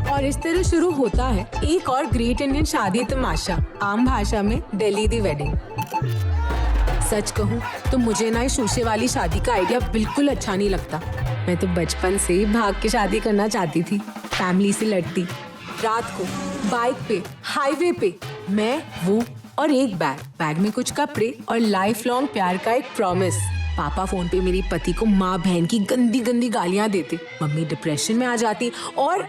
और इस तरह शुरू होता है एक और ग्रेट इंडियन शादी तमाशा, आम भाषा में दिल्ली दी वेडिंग। सच कहूँ तो मुझे ना इस शूशे वाली शादी का आइडिया बिल्कुल अच्छा नहीं लगता। मैं तो बचपन से ही भाग के शादी करना चाहती थी, फैमिली से लड़ती, रात को बाइक पे हाईवे पे, मैं वो और एक बैग में कुछ कपड़े और लाइफ लॉन्ग प्यार का एक प्रॉमिस। पापा फोन पे मेरी पति को माँ बहन की गंदी गंदी गालियां देते, मम्मी डिप्रेशन में आ जाती और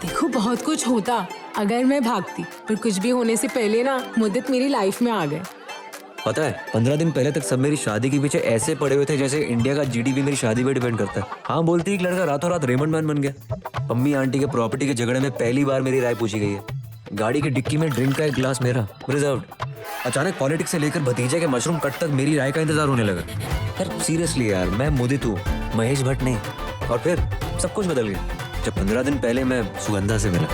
देखो बहुत कुछ होता अगर मैं भागती, पर कुछ भी होने से पहले ना मुद्दत मेरी लाइफ में आ गए। पता है 15 दिन पहले तक सब मेरी शादी के पीछे ऐसे पड़े हुए थे जैसे इंडिया का जीडीपी मेरी शादी पे डिपेंड करता है। हाँ बोलती एक लड़का रातों रात रेमंड मैन बन गया। अम्मी आंटी के प्रॉपर्टी के झगड़े में पहली बार मेरी राय पूछी गई है। गाड़ी की डिक्की में ड्रिंक का एक ग्लास मेरा रिजर्व्ड। अचानक पॉलिटिक्स से लेकर भतीजे के मशरूम कट तक मेरी राय का इंतजार होने लगा। यार सीरियसली यार, मैं मुदित हूँ, महेश भट्ट नहीं। और फिर सब कुछ बदल गया जब 15 दिन पहले मैं सुगंधा से मिला।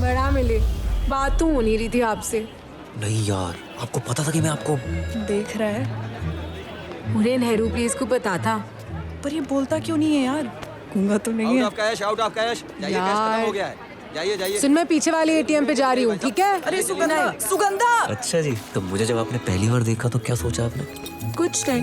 बड़ा मिले, बात तो हो नहीं रही थी आपसे। नहीं यार, आपको पता था कि मैं आपको देख रहा है, पूरे नेहरू प्लेस को पता था, पर ये बोलता क्यों नहीं है यार? गूंगा तो नहीं है। आउट ऑफ कैश, जाइए, कैश खत्म हो गया है। जाइए। सुन, मैं पीछे वाले एटीएम पे जा रही हूँ, ठीक है? अरे सुगंधा। अच्छा जी, तो मुझे जब आपने पहली बार देखा तो क्या सोचा आपने? कुछ नहीं,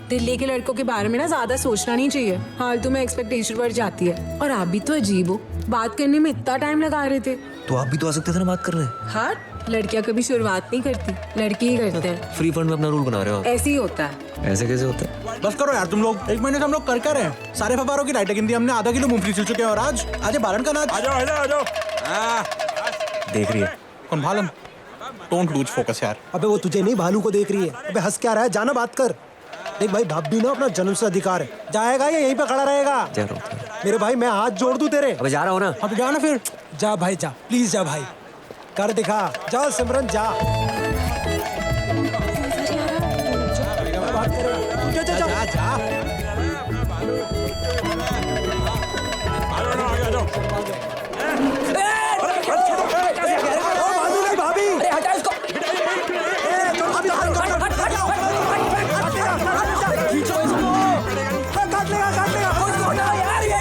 दिल्ली के लड़कों के बारे में ना ज्यादा सोचना नहीं चाहिए, फालतू में एक्सपेक्टेशन बढ़ जाती है। और आप भी तो अजीब हो, बात करने में इतना टाइम लगा रहे थे। तो आप भी तो आ सकते थे ना बात करने। हाँ, लड़कियां कभी शुरुआत नहीं करती, लड़के ही करते हैं। फ्री फंड में अपना रूल बना रहे हो। ऐसे ही होता है। ऐसे कैसे होता है? बस करो यार तुम लोग, 1 महीने से हम लोग कर रहे हैं। सारे फबारों की राइटें गिनती हमने, आधा किलो मूंगफली छिल चुके हैं और आज बालन का नाच। आ जाओ। देख रही है कौन? भालम। डोंट लूज फोकस यार। अबे वो तुझे नहीं, भालू को देख रही है। अबे हंस क्या रहा है, जाना बात कर। देख भाई, भाभी ना अपना जन्म से अधिकार है, जाएगा या यहीं पे खड़ा रहेगा? जा रहा हूँ। मेरे भाई मैं हाथ जोड़ दूं तेरे। अबे जा रहा हूँ ना। अब जा ना फिर, जा भाई जा, प्लीज जा भाई, कर दिखा, जा सिमरन जा। जा। भाभी अरे हटा इसको। काट लेगा यार ये।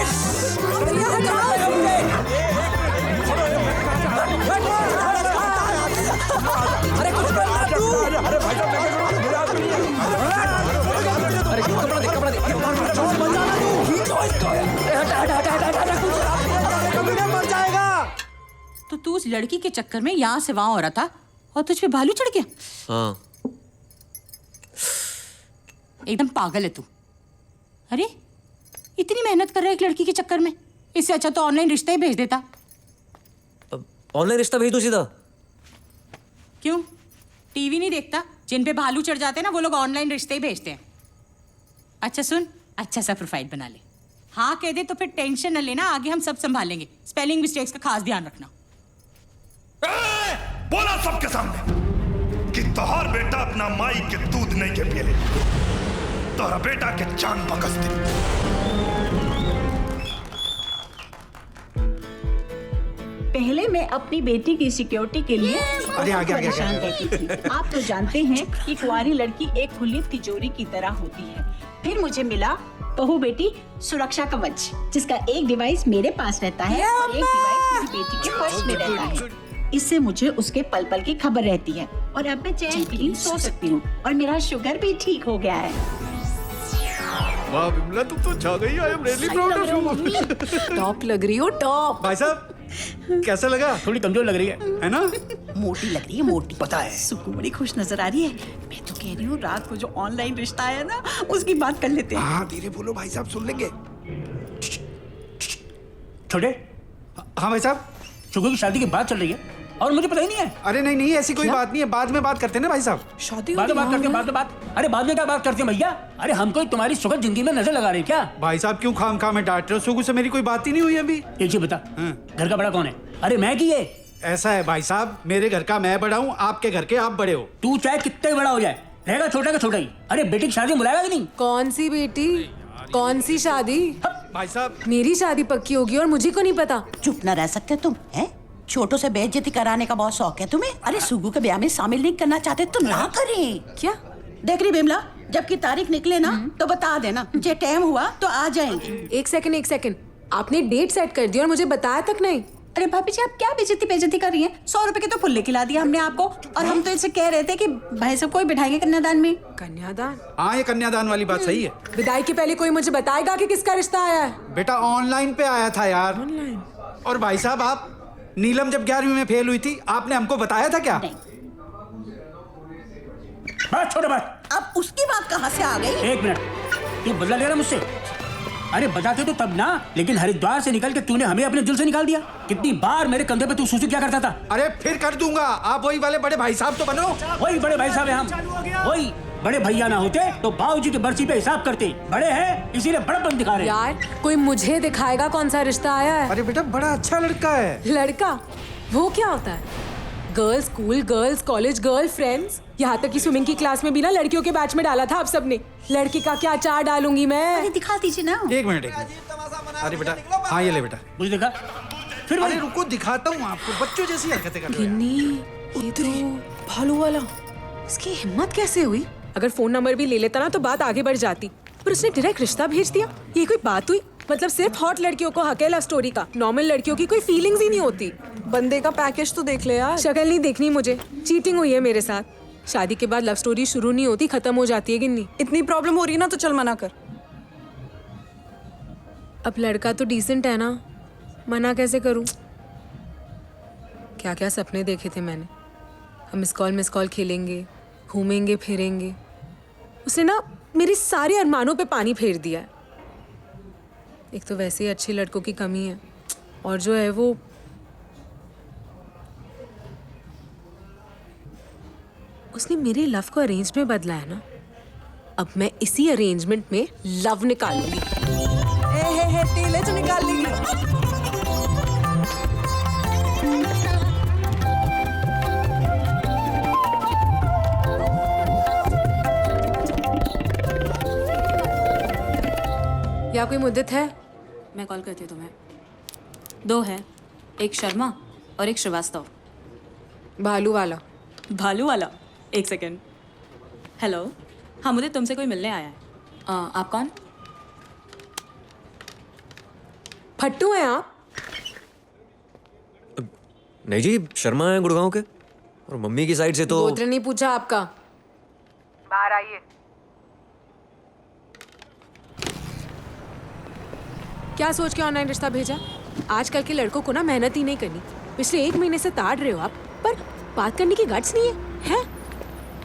अरे कुछ करना तू। अरे भाई कपड़ा दे। हटा मर जाएगा। तो तू उस लड़की के चक्कर में यहाँ से वहां हो रहा था और तुझ पे भालू चढ़ गया? हाँ। एकदम पागल है तू। अरे इतनी मेहनत कर रहा है एक लड़की के चक्कर में, इससे अच्छा तो ऑनलाइन रिश्ता ही भेज देता। ऑनलाइन रिश्ता भेज दो सीधा। क्यों, टीवी नहीं देखता? जिन पे भालू चढ़ जाते हैं ना वो लोग ऑनलाइन रिश्ते ही भेजते हैं। अच्छा सुन, अच्छा सा प्रोफाइल बना ले, हाँ कह दे तो फिर टेंशन न लेना, आगे हम सब संभालेंगे। स्पेलिंग मिस्टेक्स का खास ध्यान रखना। बोला सबके सामने कि तोहर बेटा अपना माई के दूध नहीं के पिए, तोहरा बेटा के जान बकस दे। पहले मैं अपनी बेटी की सिक्योरिटी के लिए परेशान रहती थी। आप तो जानते हैं कि कुंवारी लड़की एक खुली तिजोरी की तरह होती है। फिर मुझे मिला बहू बेटी सुरक्षा कवच, जिसका एक डिवाइस मेरे पास रहता है और एक डिवाइस मेरी बेटी के पर्स में रहता है। इससे मुझे उसके पल पल की खबर रहती है और अब मैं चैन से सो सकती हूँ और मेरा शुगर भी ठीक हो गया है। वाह बिमला, तुम तो छा गई। I am really proud of you. Top लग रही हो, टॉप। भाई साहब कैसा लगा? थोड़ी कमजोर लग रही है ना? मोटी लग रही है, मोटी। पता है सुकू बड़ी खुश नजर आ रही है। मैं तो कह रही हूँ रात को जो ऑनलाइन रिश्ता आया ना उसकी बात कर लेते हैं। हाँ धीरे बोलो भाई साहब, सुन लेंगे। छोटे। हाँ भाई साहब। शुक्र की शादी की बात चल रही है और मुझे पता ही नहीं है। अरे नहीं ऐसी कोई बात नहीं है, बाद में बात करते हैं ना भाई साहब। शादी बाद में बात करते हैं, बाद में बात। अरे बाद में क्या बात करते हैं भैया? अरे हमको तुम्हारी सुखद जिंदगी में नजर लगा रहे हैं क्या? भाई साहब क्यों खाम में डांट रहे हो? सुगु से मेरी कोई बात ही नहीं हुई अभी। एक चीज बता, घर का बड़ा कौन है? अरे मैं की है। ऐसा है भाई साहब, मेरे घर का मैं बड़ा हूँ, आपके घर के आप बड़े हो। तू चाहे कितने बड़ा हो जाए, रहेगा छोटा का छोटा ही। अरे बेटी की शादी में बुलाएगा कि नहीं? कौन सी बेटी? कौन सी शादी? भाई साहब मेरी शादी पक्की होगी और मुझे को नहीं पता। चुप न रह सकते तुम, हैं? छोटों से बेइज्जती कराने का बहुत शौक है तुम्हें। अरे सुगु के ब्याह में शामिल नहीं करना चाहते तो ना करें। क्या? देख रही बिमला, जबकि तारीख निकले ना तो बता देना, जे टाइम हुआ तो आ जाएंगे। एक सेकंड, आपने डेट सेट कर दी और मुझे बताया तक नहीं। अरे भाभी जी, आप क्या बेइज्जती कर रही हैं? 100 रुपए के तो फुल्ले खिला दिया हमने आपको, और हम तो इसे कह रहे थे कि भाई साहब कोई बिठाएंगे कन्यादान में। कन्यादान? हाँ, ये कन्यादान वाली बात सही है। विदाई के पहले कोई मुझे बताएगा कि किसका रिश्ता आया है? बेटा ऑनलाइन पे आया था यार। ऑनलाइन? और भाई साहब, आप नीलम जब 11वीं में फेल हुई थी, आपने हमको बताया था क्या? बात छोड़ो बात। अब उसकी बात कहाँ से आ गई? 1 मिनट, तू बदला ले रहा मुझसे? अरे बताते तो तब ना, लेकिन हरिद्वार से निकल के तूने हमें अपने दिल से निकाल दिया। कितनी बार मेरे कंधे पे तू सूसू क्या करता था? अरे फिर कर दूंगा, आप वही वाले बड़े भाई साहब तो बनो। वही बड़े भाई साहब हैं हम। वही बड़े भैया ना होते तो बाबूजी की बरसी पे हिसाब करते। बड़े हैं इसीलिए बड़पन दिखा रहे हैं। यार कोई मुझे दिखाएगा कौन सा रिश्ता आया है? अरे बेटा, बड़ा अच्छा लड़का है। लड़का? वो क्या होता है? Girls school, girls college, girl friends, यहाँ तक कि स्विमिंग की क्लास में भी ना लड़कियों के बैच में डाला था आप सबने। लड़की का क्या अचार डालूंगी मैं? अरे दिखा दीजिए ना। एक मिनट। अरे बेटा, हाँ ये ले बेटा। मुझे देखा फिर अरे रुको, दिखाता हूँ आपको। बच्चों जैसी हरकतें कर रहे हैं। ये तो भालू वाला। इसकी हिम्मत कैसे हुई? अगर फोन नंबर भी ले लेता ना तो बात आगे बढ़ जाती, पर उसने डायरेक्ट रिश्ता भेज दिया। ये कोई बात हुई? मतलब सिर्फ हॉट लड़कियों को हक है लव स्टोरी का, नॉर्मल लड़कियों की कोई फीलिंग्स ही नहीं होती। बंदे का पैकेज तो देख ले यार। शक्ल नहीं देखनी मुझे, चीटिंग हुई है मेरे साथ। शादी के बाद लव स्टोरी शुरू नहीं होती, खत्म हो जाती है गिन्नी। इतनी प्रॉब्लम हो रही है ना तो चल मना कर। अब लड़का तो डिसेंट है ना, मना कैसे करूं? क्या क्या सपने देखे थे मैंने। हम मिस कॉल खेलेंगे, घूमेंगे फिरेंगे। उसने ना मेरे सारे अरमानों पे पानी फेर दिया है। एक तो वैसे ही अच्छे लड़कों की कमी है, और जो है वो उसने मेरे लव को अरेंज में बदला है ना। अब मैं इसी अरेंजमेंट में लव निकालूंगी। हे टीले तो निकाल लेगी। या कोई मुद्दत है? मैं कॉल करती हूँ तुम्हें। 2 है, एक शर्मा और एक श्रीवास्तव। भालू वाला? भालू वाला? 1 सेकेंड। हेलो, हाँ मुझे तुमसे कोई मिलने आया है। आप कौन? फट्टू हैं आप? नहीं जी, शर्मा है गुड़गांव के, और मम्मी की साइड से तो। गोत्र नहीं पूछा आपका। बाहर आइए। क्या सोच के ऑनलाइन रिश्ता भेजा? आजकल के लड़कों को ना मेहनत ही नहीं करनी। पिछले 1 महीने से ताड़ रहे हो आप, पर बात करने की गट्स नहीं है?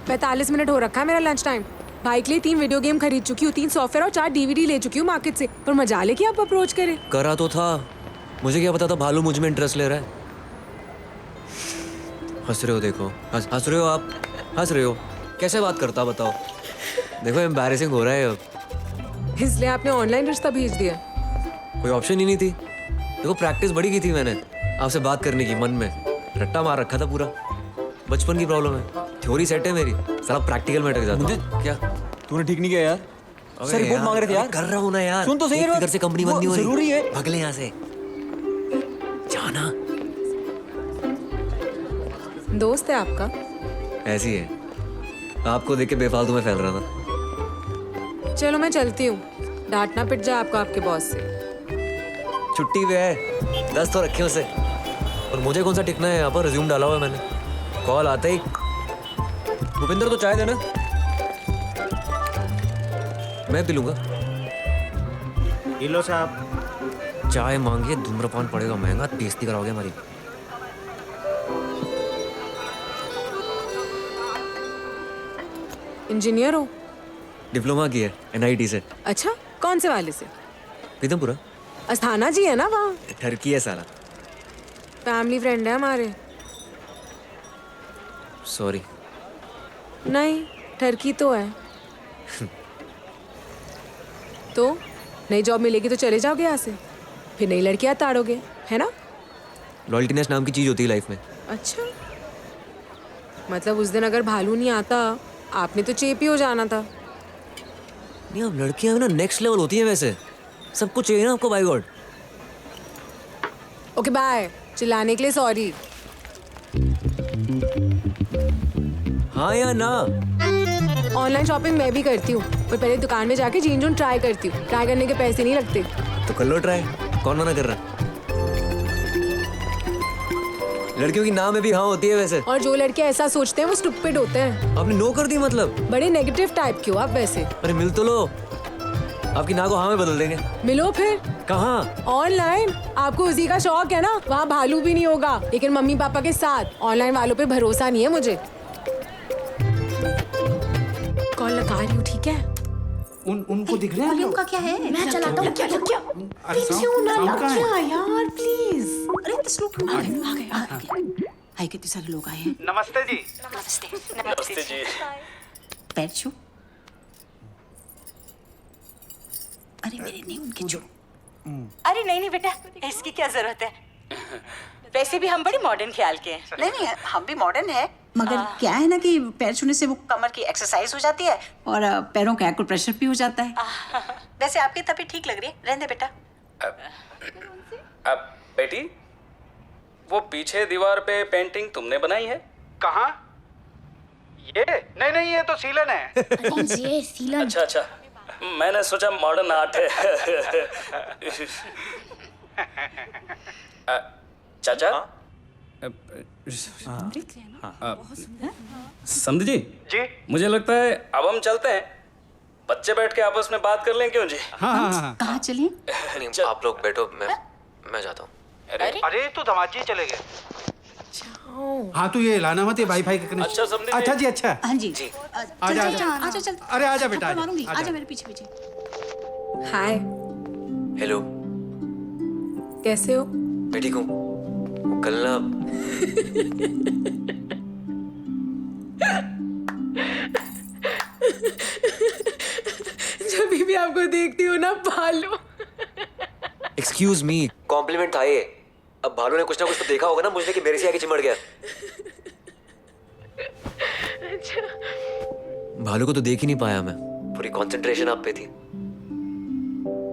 45 मिनट हो रखा है मेरा लंच टाइम। भाई के लिए 3 वीडियो गेम खरीद चुकी हूँ, 3 सॉफ्टवेयर और 4 DVD ले चुकी हूँ मार्केट से, पर मजा ले कि आप अप्रोच करें। करा तो था, मुझे क्या पता था भालू मुझ में इंटरेस्ट ले रहा है। हंस रहे हो, देखो हंस रहे हो आप, हंस रहे हो। कैसे बात करता बताओ? देखो एम्बैरेसिंग हो रहा है अब। इसलिए आपने ऑनलाइन रिश्ता भेज दिया? कोई ऑप्शन ही नहीं थी। देखो प्रैक्टिस बड़ी की थी मैंने आपसे बात करने की, मन में रट्टा मार रखा था पूरा। बचपन की प्रॉब्लम है, थ्योरी सेट है मेरी, सारा प्रैक्टिकल में अटक जाता हूं। क्या तूने ठीक नहीं किया यार। अबे सर रिपोर्ट यार, मांग रहे थे यार। कर रहा हूं ना यार। सुन तो सही इधर से कंपनी बंद नहीं हो रही। जरूरी है। भाग ले यहाँ से, जाना। दोस्त है आपका? ऐसी है, आपको देख के बेफालतू में फैल रहा था। चलो मैं चलती हूँ, डांटना पिट जाए आपको आपके बॉस से। छुट्टी पे है, 10 तो रखे उसे। और मुझे कौन सा टिकना है, यहाँ पर रिज्यूम डाला हुआ है मैंने। कॉल आते ही, भूपिंदर तो चाय देना। मैं पी लूंगा। लो साहब। चाय मांगिए, धूम्रपान पड़ेगा महंगा, बेइज्जती कराओगे हमारी। इंजीनियर हो? डिप्लोमा की है NIT से। अच्छा, कौन से वाले से? पीतमपुरा। अस्थाना जी है ना वहाँ? ठरकी है साला। फैमिली फ्रेंड है हमारे। सॉरी। नहीं, ठरकी तो है। तो नई जॉब मिलेगी तो चले जाओगे यहाँ से, फिर नई लड़कियाँ ताड़ोगे, है ना? लॉयल्टीनेस नाम की चीज होती है लाइफ में। अच्छा, मतलब उस दिन अगर भालू नहीं आता, आपने तो चेपी हो जाना था। नहीं अब लड़कियां ना नेक्स्ट लेवल होती हैं वैसे, सब कुछ चाहिए ना आपको, बाय गॉड। ओके बाय, चिल्लाने के लिए सॉरी। हाँ या ना? ऑनलाइन शॉपिंग मैं भी करती हूँ, पर पहले दुकान में जाके जीन्स जून ट्राई करती हूँ। ट्राई करने के पैसे नहीं लगते। तो कर लो ट्राई, कौन मना कर रहा? लड़कियों की नाम में भी हाँ होती है वैसे। और जो लड़के ऐसा सोचते हैं वो स्टूपिड होते हैं। आपने नो कर दी मतलब? बड़े नेगेटिव टाइप क्यों आप वैसे? अरे मिल तो लो, आपकी ना को हाँ में बदल देंगे। मिलो फिर। कहाँ? ऑनलाइन। आपको उसी का शौक है ना, वहाँ भालू भी नहीं होगा। लेकिन मम्मी पापा के साथ ऑनलाइन वालों पे भरोसा नहीं है मुझे। कॉल लगा रही हूँ, ठीक है? उनको दिख रहे हैं उनका क्या है? मैं चलाता हूँ। क्या क्यों ना लग गया यार, प्लीज। अरे दस लोग आ गए। हाय, कितने सारे लोग आए हैं। नमस्ते जी। नमस्ते जी। पैर छू। अरे मेरे नहीं, उनके छू। अरे नहीं बेटा, इसकी क्या जरूरत है। वैसे भी हम बड़े मॉडर्न ख्याल के हैं। नहीं, हम भी मॉडर्न है, मगर क्या है ना कि पैर छूने से वो कमर की एक्सरसाइज हो जाती है और पैरों का एक्यूप्रेशर भी हो जाता है। वैसे आपकी तबीयत ठीक लग रही है, रहने दे बेटा। अब बेटी, वो पीछे दीवार पे पेंटिंग तुमने बनाई है? कहाँ? ये नहीं, ये तो सीलन है। ये सीलन। अच्छा, मैंने सोचा मॉडर्न आर्ट है। चाचा, समझ जी? मुझे लगता है अब हम चलते हैं, बच्चे बैठ के आपस में बात कर लें, क्यों जी? हाँ। कहाँ चलिए? आप लोग बैठो, मैं जाता हूँ। अरे तो दमाजी चले गए। हाँ तू ये लाना मत, ये वाईफाई का कनेक्शन। अच्छा समझे? अच्छा जी, अच्छा। हाँ जी। आजा। चल। अरे आजा बेटा, आजा मेरे पीछे। हाय, हेलो, कैसे हो? मैं ठीक हूँ। कल ना जब भी आपको देखती हूँ ना भालू। एक्सक्यूज मी, कॉम्प्लीमेंट था ये। अब भालू ने कुछ ना कुछ तो देखा होगा ना मुझे कि मेरे से आके चिमड़ गया। भालू को तो देख ही नहीं पाया मैं, पूरी कंसंट्रेशन आप पे थी,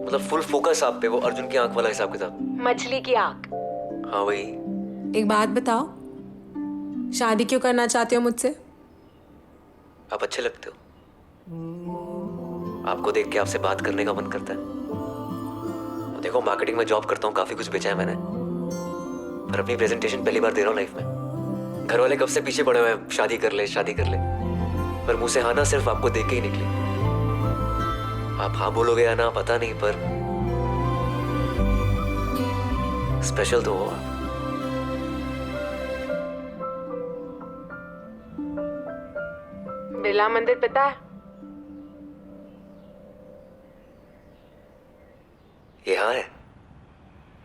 मतलब फुल फोकस आप पे, वो अर्जुन की आंख वाला हिसाब किताब। मछली की आंख। हाँ वही। एक बात बताओ, शादी क्यों करना चाहते हो मुझसे? आप अच्छे लगते हो, आपको देख के आपसे बात करने का मन करता है। देखो मार्केटिंग में जॉब करता हूँ, काफी कुछ बेचा है मैंने, पर अपनी प्रेजेंटेशन पहली बार दे रहा हूँ लाइफ में। घर वाले कब से पीछे पड़े हुए हैं, शादी कर ले, पर मुंह से हाँ ना सिर्फ आपको देख के ही निकली। आप हाँ बोलोगे या ना पता नहीं, पर स्पेशल तो हो आप। बिरला मंदिर पता है? यहाँ है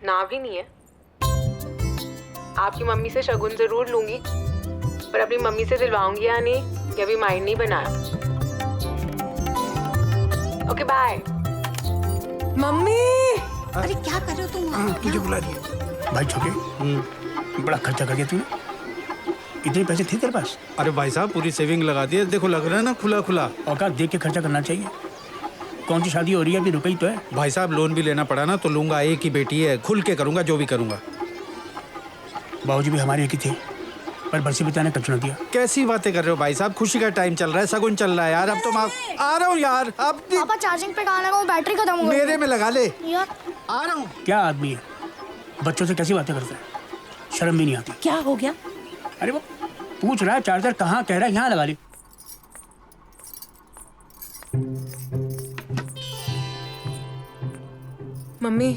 ना भी नहीं है। आपकी मम्मी से शगुन जरूर लूंगी, पर अपनी मम्मी से दिलवाऊंगी या नहीं ये भी माइंड नहीं बनाया। Okay bye. मम्मी। अरे क्या कर रहे हो तुम? तुझे बुला रही है। भाई छोटे, बड़ा खर्चा कर दिया तूने। इतने पैसे थे तेरे पास? अरे भाई साहब पूरी सेविंग लगा दी है, देखो लग रहा है ना खुला। औकात देख के खर्चा करना चाहिए। कौन सी शादी हो रही है, अभी रुकई तो है। भाई साहब लोन भी लेना पड़ा ना तो लूंगा, एक ही बेटी है, खुल के करूंगा जो भी करूंगा। बाबूजी भी हमारे एक ही थे, पर बरसी बिताने कब चुना दिया। कैसी बातें कर रहे हो भाई साहब, खुशी का टाइम चल रहा है, सगुन चल रहा है यार। अब तो मैं आ रहा हूँ यार। अब पापा चार्जिंग पे कहाँ लगा, बैटरी खत्म हो गई। मेरे में लगा ले यार। आ रहा हूँ। क्या आदमी है, बच्चों से कैसी बातें करता है, शर्म भी नहीं आती। क्या हो गया? अरे वो पूछ रहा है चार्जर कहाँ, कह रहा है यहाँ लगा ले। मम्मी,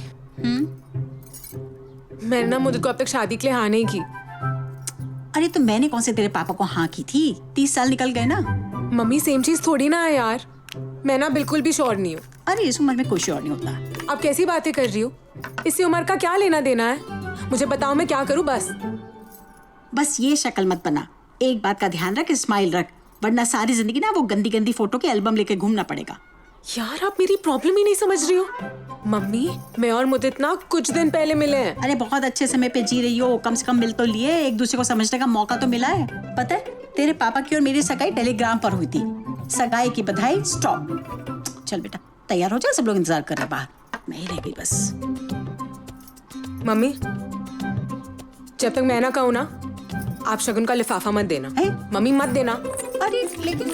मैंने ना मुझे को अब तक शादी के लिए हाँ नहीं की। अरे तो मैंने कौन से तेरे पापा को हाँ की थी? 30 साल निकल गए ना। मम्मी सेम चीज थोड़ी ना है यार, मैं ना बिल्कुल भी श्योर नहीं हूँ। अरे इस उम्र में कोई श्योर नहीं होता। आप कैसी बातें कर रही हो? इसी उम्र का क्या लेना देना है? मुझे बताओ मैं क्या करूँ बस ये शक्ल मत बना। एक बात का ध्यान रख, स्माइल रख, वरना सारी जिंदगी ना वो गंदी गंदी फोटो के एल्बम लेके घूमना पड़ेगा। यार आप मेरी प्रॉब्लम ही नहीं समझ रही हो। मम्मी, मैं और मुदित ना कुछ दिन पहले मिले हैं। अरे बहुत अच्छे समय पे जी रही हो, कम से कम मिल तो लिए, एक दूसरे को समझने का मौका तो मिला है। पता है तेरे पापा की और मेरी सगाई टेलीग्राम पर हुई थी। सगाई की बधाई स्टॉप। चल बेटा तैयार हो जा, सब लोग इंतजार कर रहे हैं बाहर, मैं ही रह गई बस। मम्मी जब तक मैं ना कहूँ ना, आप शगुन का लिफाफा मत देना। मम्मी मत देना। अरे लेकिन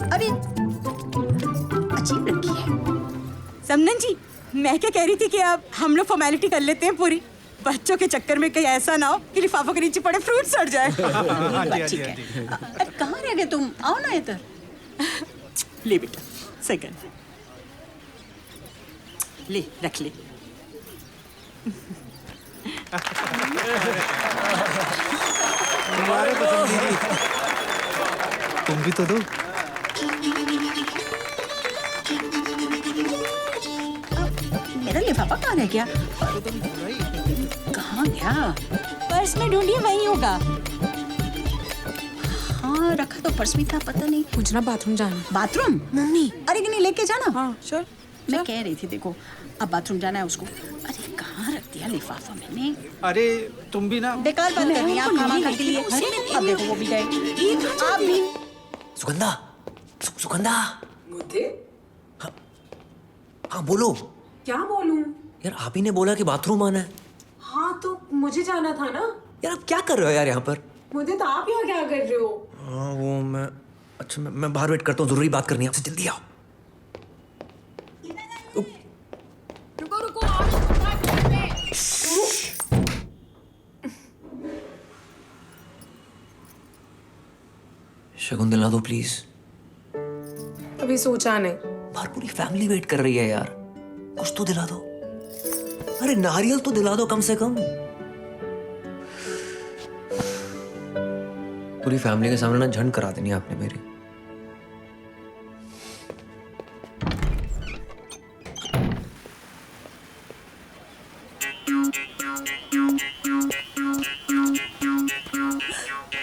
अरे अजीब लड़की है। समनन जी, मैं क्या कह रही थी कि अब हम लोग फॉर्मेलिटी कर लेते हैं पूरी, बच्चों के चक्कर में कहीं ऐसा ना हो कि लिफाफा के नीचे पड़े फ्रूट सड़ जाए। ठीक है। अरे कहाँ रह गए तुम, आओ ना इधर। ले बेटा सेकंड, ले रख ले। तुम्हारे पसंदीदा, तुम भी तो दो। मेरा लिफाफा कहाँ रह गया? कहाँ गया? पर्स में ढूंढिए, वहीं होगा। हाँ रखा तो पर्स में था, पता नहीं। मुझे ना बाथरूम जाना। बाथरूम? मम्मी अरे कि नहीं लेके जाना। हाँ चल। मैं कह रही थी देखो, अब बाथरूम जाना है उसको। अरे कहाँ रख दिया लिफाफा मैंने? अरे तुम भी ना बेकार बात कर रही हैं आप खामा खा के लिए। अब देखो वो भी गए। आप भी। सुगंधा, सुगंधा। मुझे? हाँ बोलो। क्या बोलूं? यार आप ही ने बोला कि बाथरूम आना है। हाँ तो मुझे जाना था ना। यार आप क्या कर रहे हो यार यहाँ पर? मुझे तो आप यहाँ क्या कर रहे हो? हाँ वो मैं, अच्छा मैं बाहर वेट करता हूँ, जरूरी बात करनी है आपसे, जल्दी आओ। रुको रुको। शगुन दिला दो प्लीज। अभी सोचा नहीं। बाहर पूरी फैमिली वेट कर रही है यार, कुछ तो दिला दो। अरे नारियल तो दिला दो कम से कम। पूरी फैमिली के सामने ना झंड करा देनी आपने मेरी।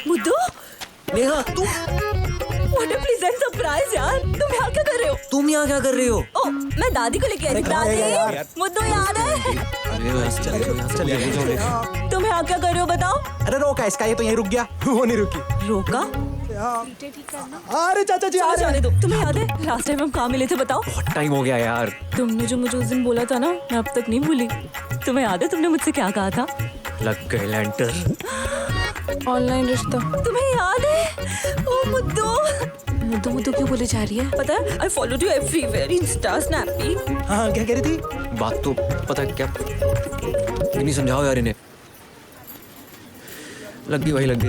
मुद्दू, नेहा तुम, व्हाट अ प्लीजेंट सरप्राइज यार। तुम यहाँ क्या कर रहे हो? तुम यहाँ क्या कर रही हो? ओ, मैं दादी को लेके आई थी। दादी, मुद्दू याद है? तुम यहाँ क्या कर रहे हो बताओ? अरे रोका इसका, ये तो यहीं रुक गया। वो नहीं रुकी। रोका? अरे चाचा जी आ रहे हैं। दो। तुम्हें याद है लास्ट टाइम हम कहाँ मिले थे बताओ? बहुत टाइम हो गया यार। तुमने जो मुझे उस दिन बोला था ना, मैं अब तक नहीं भूली। तुम्हें याद है तुमने मुझसे क्या कहा था? लग गए लैंटर। ऑनलाइन रिश्ता। तुम्हें याद है? ओ मुद्दू। मुद्दू मुद्दू क्यों बोले जा रही है? पता है I followed you everywhere, Insta, snappy. हाँ क्या कह रही थी? बात तो पता है क्या, नहीं समझाओ यार इन्हें। लग गई, वही लग गई।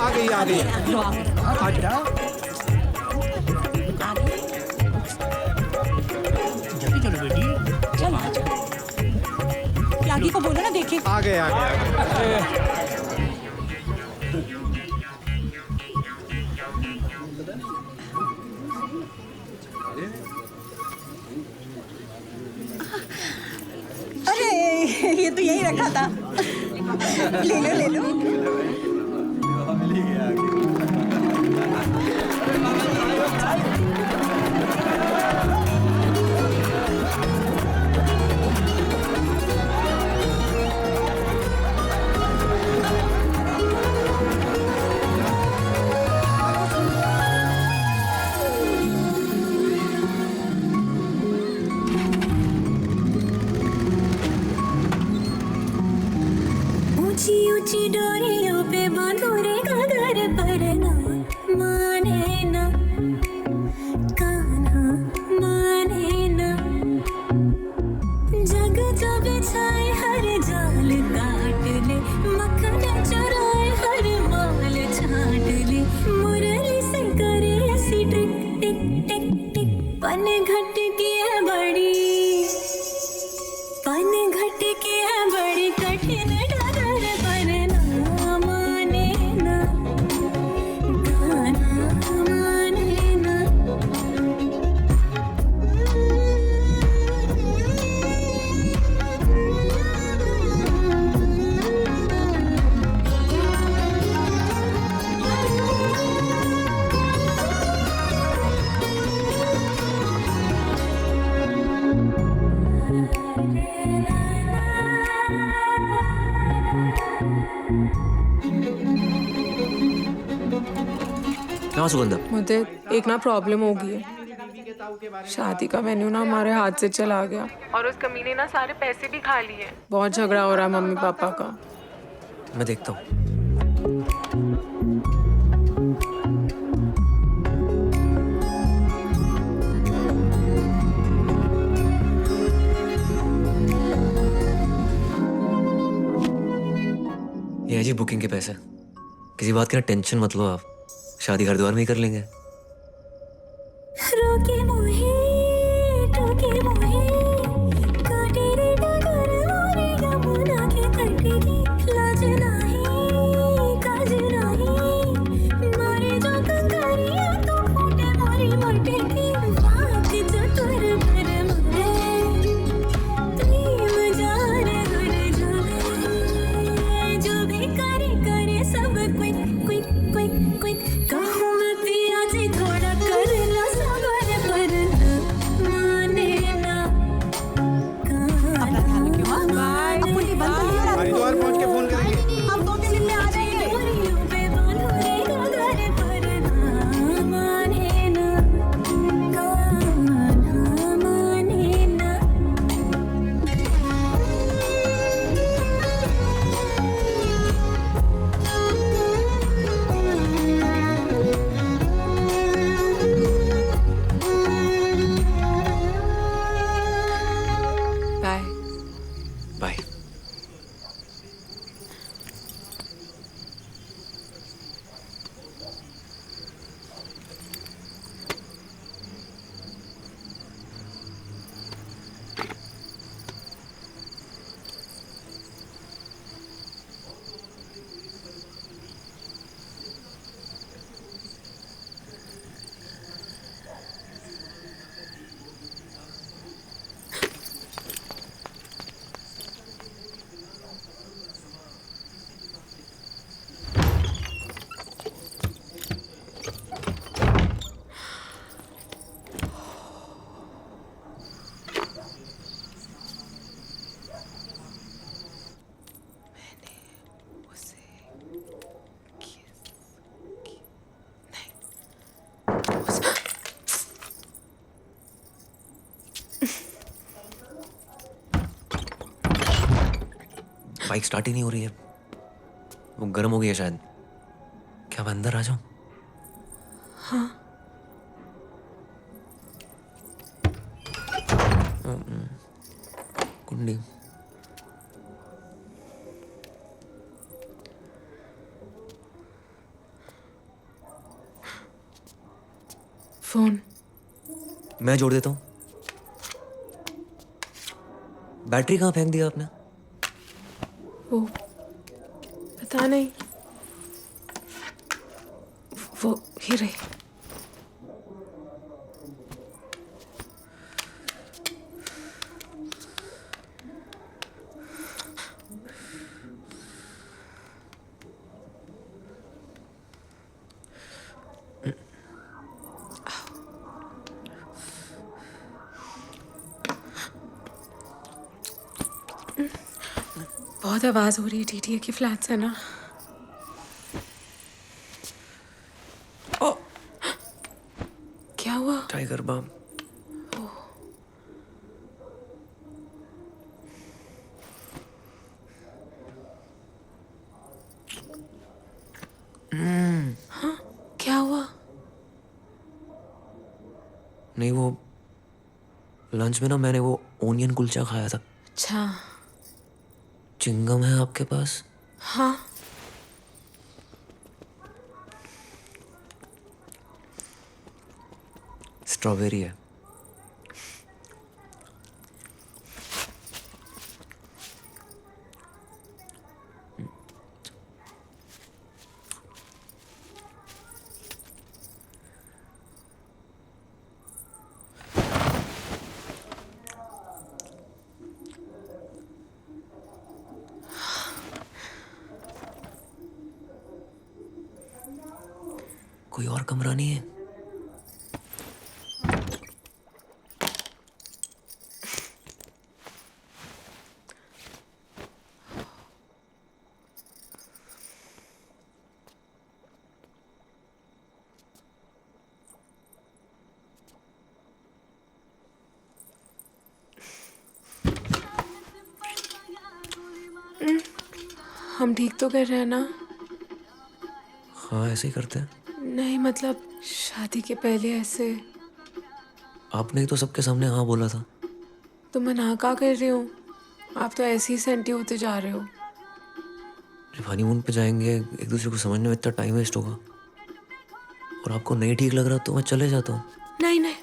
आ गई। जल्दी चलो बेटी। चल आ जा। त्यागी को बोलो ना देखे। आ गए। अरे ये तो यही रखा था। ले लो। ऊंची ऊंची डोरियों पे बांधो रे घाघर पर क्या सुगंधा? मुझे एक ना प्रॉब्लम हो गई है। शादी का वेन्यू ना हमारे हाथ से चला गया और उस कमीने ना सारे पैसे भी खा लिए। बहुत झगड़ा हो रहा है मम्मी पापा का। मैं देखता हूँ। ये है जी बुकिंग के पैसे। किसी बात की ना टेंशन मत लो आप, शादी हरिद्वार में ही कर लेंगे। हरिद्वार पहुंच के फोन करेंगे। हम 2-3 दिन में आ जाएंगे। बाय। बाय। बाइक स्टार्ट ही नहीं हो रही है, वो गर्म हो गई है शायद। क्या मैं अंदर आ जाऊं? हाँ। कुंडी। फोन मैं जोड़ देता हूँ। बैटरी कहाँ फेंक दिया आपने? वो पता नहीं, वो ही रही। बहुत आवाज हो रही है टीटीए की फ्लैट से ना। ओ, क्या हुआ? Tiger Balm. हाँ, क्या हुआ? नहीं, वो लंच में ना मैंने वो ओनियन कुलचा खाया था। अच्छा। चिंगम है आपके पास? हाँ। स्ट्रॉबेरी है। कोई और कमरा नहीं है? हम ठीक तो कर रहे हैं ना? हाँ ऐसे ही करते हैं। नहीं मतलब शादी के पहले ऐसे। आपने ही तो सबके सामने हाँ बोला था। तो मैं ना क्या कर रही हूँ? आप तो ऐसे ही सेंटी होते जा रहे हो। जब हनीमून पे जाएंगे एक दूसरे को समझने में इतना टाइम वेस्ट होगा, और आपको नहीं ठीक लग रहा तो मैं चले जाता हूँ। नहीं नहीं,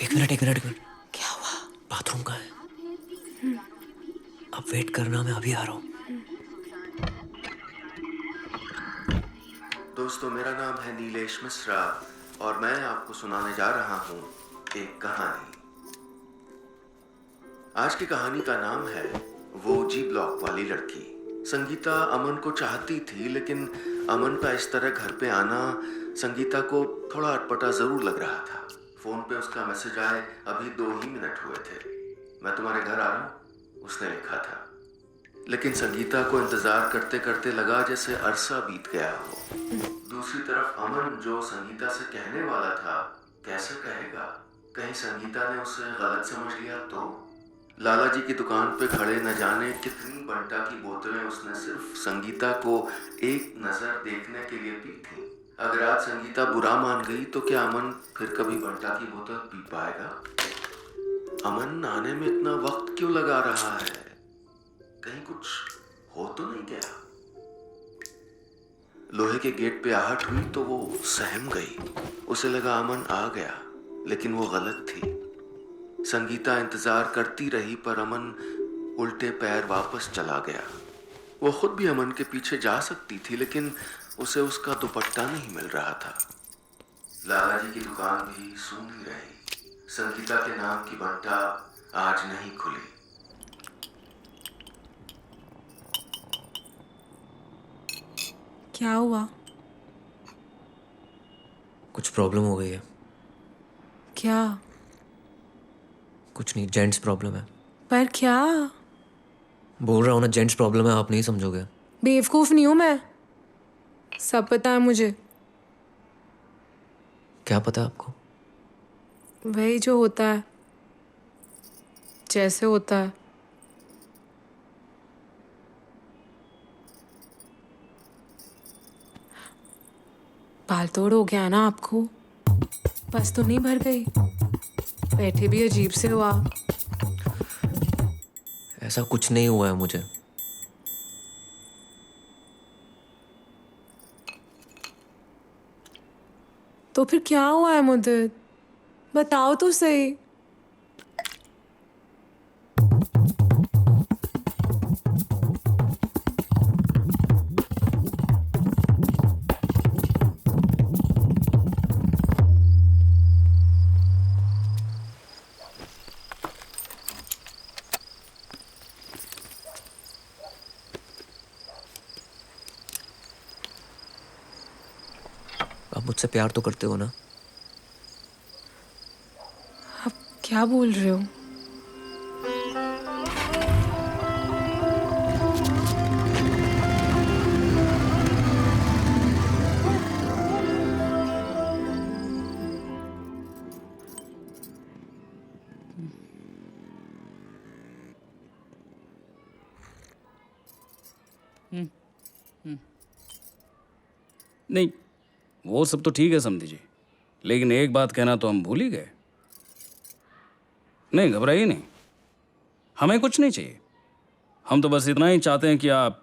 एक मिनट एक मिनट एक मिनट। क्या हुआ? बाथरूम का है, आप वेट करना, मैं अभी आ रहा हूँ। दोस्तों, मेरा नाम है नीलेश मिश्रा और मैं आपको सुनाने जा रहा हूँ एक कहानी। आज की कहानी का नाम है वो जी ब्लॉक वाली लड़की। संगीता अमन को चाहती थी, लेकिन अमन का इस तरह घर पे आना संगीता को थोड़ा अटपटा जरूर लग रहा था। फोन पे उसका मैसेज आए अभी 2 ही मिनट हुए थे। मैं तुम्हारे घर आ रहा हूँ, उसने लिखा था। लेकिन संगीता को इंतजार करते करते लगा जैसे अरसा बीत गया हो। दूसरी तरफ अमन जो संगीता से कहने वाला था, कैसे कहेगा? कहीं संगीता ने उसे गलत समझ लिया तो? लाला जी की दुकान पे खड़े न जाने कितनी बंटा की बोतलें उसने सिर्फ संगीता को एक नजर देखने के लिए पी थी। अगर आज संगीता बुरा मान गई तो क्या अमन फिर कभी बंटा की बोतल पी पाएगा? अमन आने में इतना वक्त क्यों लगा रहा है? कहीं कुछ हो तो नहीं गया? लोहे के गेट पे आहट हुई तो वो सहम गई। उसे लगा अमन आ गया, लेकिन वो गलत थी। संगीता इंतजार करती रही पर अमन उल्टे पैर वापस चला गया। वो खुद भी अमन के पीछे जा सकती थी, लेकिन उसे उसका दुपट्टा नहीं मिल रहा था। लाला जी की दुकान भी सूनी रही। संगीता के नाम की बंटा आज नहीं खुली। क्या हुआ? कुछ प्रॉब्लम हो गई है। क्या? कुछ नहीं, जेंट्स प्रॉब्लम है। पर क्या? बोल रहा हूँ ना, जेंट्स प्रॉब्लम है, आप नहीं समझोगे। बेवकूफ नहीं हूं मैं, सब पता है मुझे। क्या पता है आपको? वही जो होता है, जैसे होता है। बाल तोड़ हो गया ना आपको? बस तो नहीं भर गई? बैठे भी अजीब से हुआ। ऐसा कुछ नहीं हुआ है मुझे। तो फिर क्या हुआ है मुद्दत? बताओ तो सही। आप मुझसे प्यार तो करते हो ना? आप क्या बोल रहे हो? नहीं, वो सब तो ठीक है समझी जी, लेकिन एक बात कहना तो हम भूल ही गए। नहीं घबराइए नहीं, हमें कुछ नहीं चाहिए। हम तो बस इतना ही चाहते हैं कि आप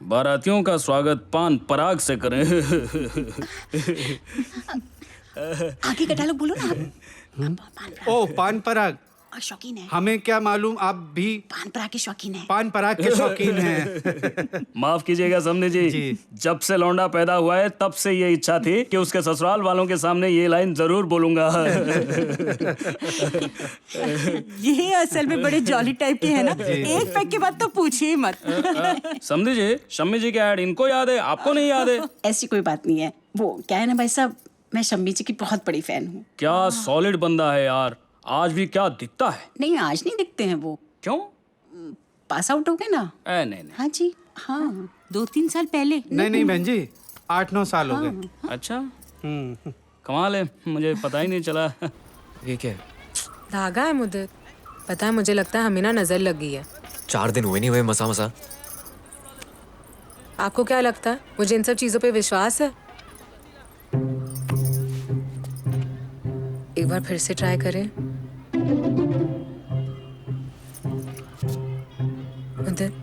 बारातियों का स्वागत पान पराग से करें। आगे का डायलॉग बोलो ना। ओ पान पराग, शौकीन है। हमें क्या मालूम आप भी पान पराग के शौकीन है। पान पराग के शौकीन हैं। माफ कीजिएगा समझे जी, जब से लौंडा पैदा हुआ है तब से ये इच्छा थी कि उसके ससुराल वालों के सामने ये लाइन जरूर बोलूंगा। ये असल में बड़े जॉली टाइप के हैं ना, एक पैक के बाद तो पूछिए मत। समझे जी, शम्मी जी के ऐड इनको याद है, आपको नहीं याद है? ऐसी कोई बात नहीं है। वो क्या है ना भाई साहब, मैं शम्मी जी की बहुत बड़ी फैन हूँ। क्या सॉलिड बंदा है यार, आज भी क्या दिखता है। नहीं आज नहीं दिखते हैं वो। क्यों? पास आउट हो गए ना। नहीं। हाँ जी हाँ, 2-3 साल पहले। नहीं बहन जी, 8-9 साल हो गए। अच्छा कमाल है, मुझे पता ही नहीं चला। ये क्या है? धागा है मुद्दत। पता है मुझे लगता है हमें ना नजर लग गई है। 4 दिन हुए नहीं हुए मसा मसा। आपको क्या लगता है मुझे इन सब चीजों पे विश्वास है? एक बार फिर से ट्राई करें। मुद्दत,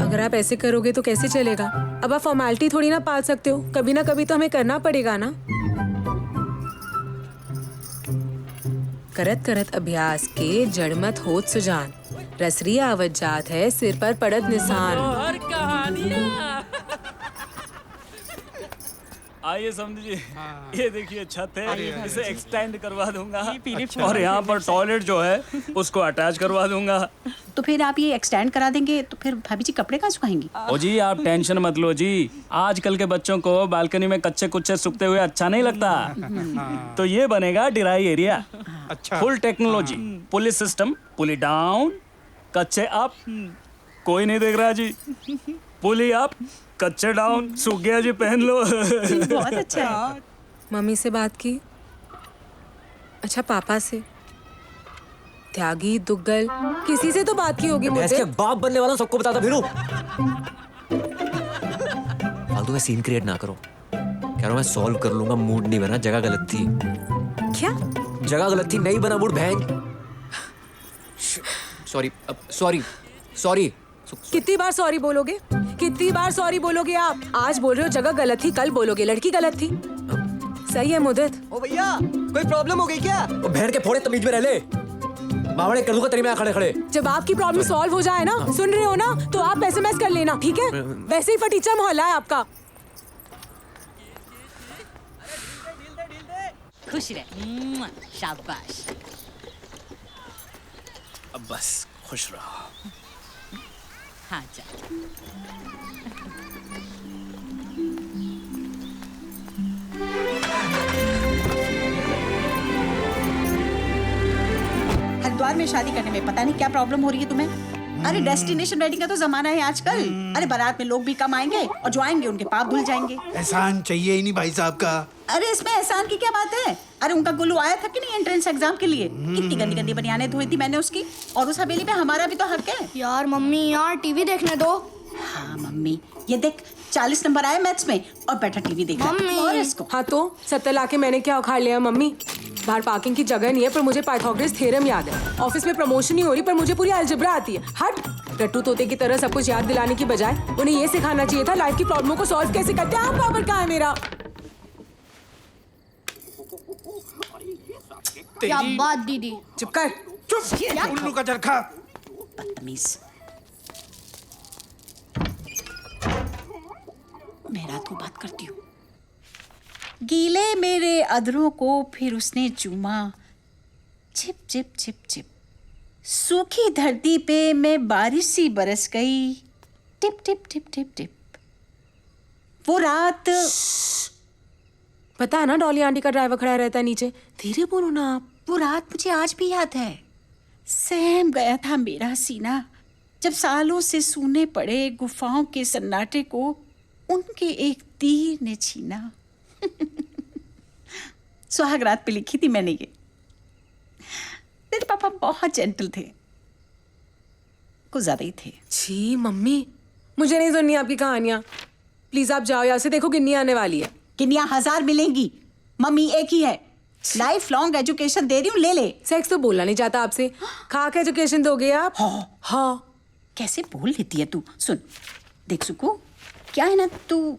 अगर आप ऐसे करोगे तो कैसे चलेगा? अब आप फॉर्मेलिटी थोड़ी ना पाल सकते हो, कभी ना कभी तो हमें करना पड़ेगा ना। करत करत अभ्यास के जड़मत होत सुजान, रसरी आवत जात है सिर पर पड़त निशान। आइए समझ जी, ये देखिए छत है, इसे एक्सटेंड करवा दूंगा और यहाँ पर टॉयलेट जो है उसको अटैच करवा दूंगा। तो फिर आप ये एक्सटेंड करा देंगे तो फिर भाभी जी कपड़े कहाँ सुखाएंगी? ओ जी आप टेंशन मत लो जी, आजकल के बच्चों को बालकनी में कच्चे कुच्चे सूखते हुए अच्छा नहीं लगता, तो ये बनेगा ड्राई एरिया। अच्छा। फुल टेक्नोलॉजी, पुली सिस्टम, पुली डाउन, कच्चे अप, कोई नहीं देख रहा जी, पुली अप, कच्चे डाउन, सूख गया जी पहन लो। बहुत अच्छा है। मम्मी से बात की? अच्छा पापा से? त्यागी, दुग्गल, किसी से तो बात की होगी मुझे। इसके बाप बनने वाला सबको बताता फिरू। फालतू में सीन क्रिएट ना करो। कह रहा हूँ मैं सॉल्व कर लूंगा, मूड नहीं बना, जगह गलत थी। क्या? जगह गलत थी, नहीं बना मूड बहन। Sorry sorry sorry. कितनी बार सॉरी बोलोगे? कितनी बार सॉरी बोलोगे आप? आज बोल रहे हो जगह गलत थी, कल बोलोगे लड़की गलत थी। सही है मुद्दत। ओ भैया कोई प्रॉब्लम हो गई क्या? ओ बहन के फोड़े तमीज में रह ले। बावड़े कर दूंगा तेरी में खड़े खड़े। जब आपकी प्रॉब्लम सॉल्व हो जाए ना, सुन रहे हो ना, तो आप एसएमएस कर लेना, ठीक है? वैसे ही फटीचा मोहल्ला है आपका। खुश रह, शाबाश। अब बस खुश रहो। हाँ जा। हरिद्वार में शादी करने में पता नहीं क्या प्रॉब्लम हो रही है तुम्हें। अरे डेस्टिनेशन वेडिंग का तो जमाना है आजकल। अरे बारात में लोग भी कम आएंगे और जो आएंगे उनके पाप धुल जाएंगे। एहसान चाहिए ही नहीं भाई साहब का। अरे इसमें एहसान की क्या बात है? अरे उनका गुल्लू आया था कि नहीं एंट्रेंस एग्जाम के लिए? कितनी गंदी गंदी बनियाने धोई थी मैंने उसकी, और उस हवेली पे हमारा भी तो हक है। यार मम्मी यार टीवी देखने दो। हाँ मम्मी, ये देख 40 नंबर आए मैथ्स में और बैठा टीवी देख रहा है। और इसको हाँ तो 70 लाके मैंने क्या उखाड़ लिया मम्मी? बाहर पार्किंग की जगह नहीं है पर मुझे पाइथागोरस थ्योरम याद है। ऑफिस में प्रमोशन नहीं हो रही पर मुझे पूरी अलजेब्रा आती है। हट, रट्टू तोते की तरह सब कुछ याद दिलाने की बजाय उन्हें ये सिखाना चाहिए था लाइफ की प्रॉब्लमों को सॉल्व कैसे करते हैं। आप पावर कहाँ है मेरा? क्या बात दीदी? चुप कर। चुप। उल्लू का चरखा। बदतमीज। मैं रात को बात करती हूँ। गीले मेरे अधरों को फिर उसने चूमा, छिप छिप छिप छिप। सूखी धरती पे मैं बारिश सी बरस गई, tip tip tip tip tip. वो रात पता है ना डॉली आंटी का ड्राइवर खड़ा रहता है नीचे। धीरे बोलो ना आप। वो रात मुझे आज भी याद है। सहम गया था मेरा सीना जब सालों से सूने पड़े गुफाओं के सन्नाटे को उनके एक तीर ने छीना। सुहाग रात पे लिखी थी मैंने ये। तेरे पापा बहुत जेंटल थे, कुछ ज्यादा ही थे। छी मम्मी, मुझे नहीं सुननी आपकी कहानियां। प्लीज आप जाओ यहाँ से, देखो गिन्नी आने वाली है। गिन्नियां 1000 मिलेंगी, मम्मी एक ही है। लाइफ लॉन्ग एजुकेशन दे रही हूँ, ले ले। सेक्स तो बोलना नहीं चाहता आपसे, खा के एजुकेशन दोगे आप? हाँ। कैसे बोल लेती है तू? सुन देख सुकू, क्या है ना, तू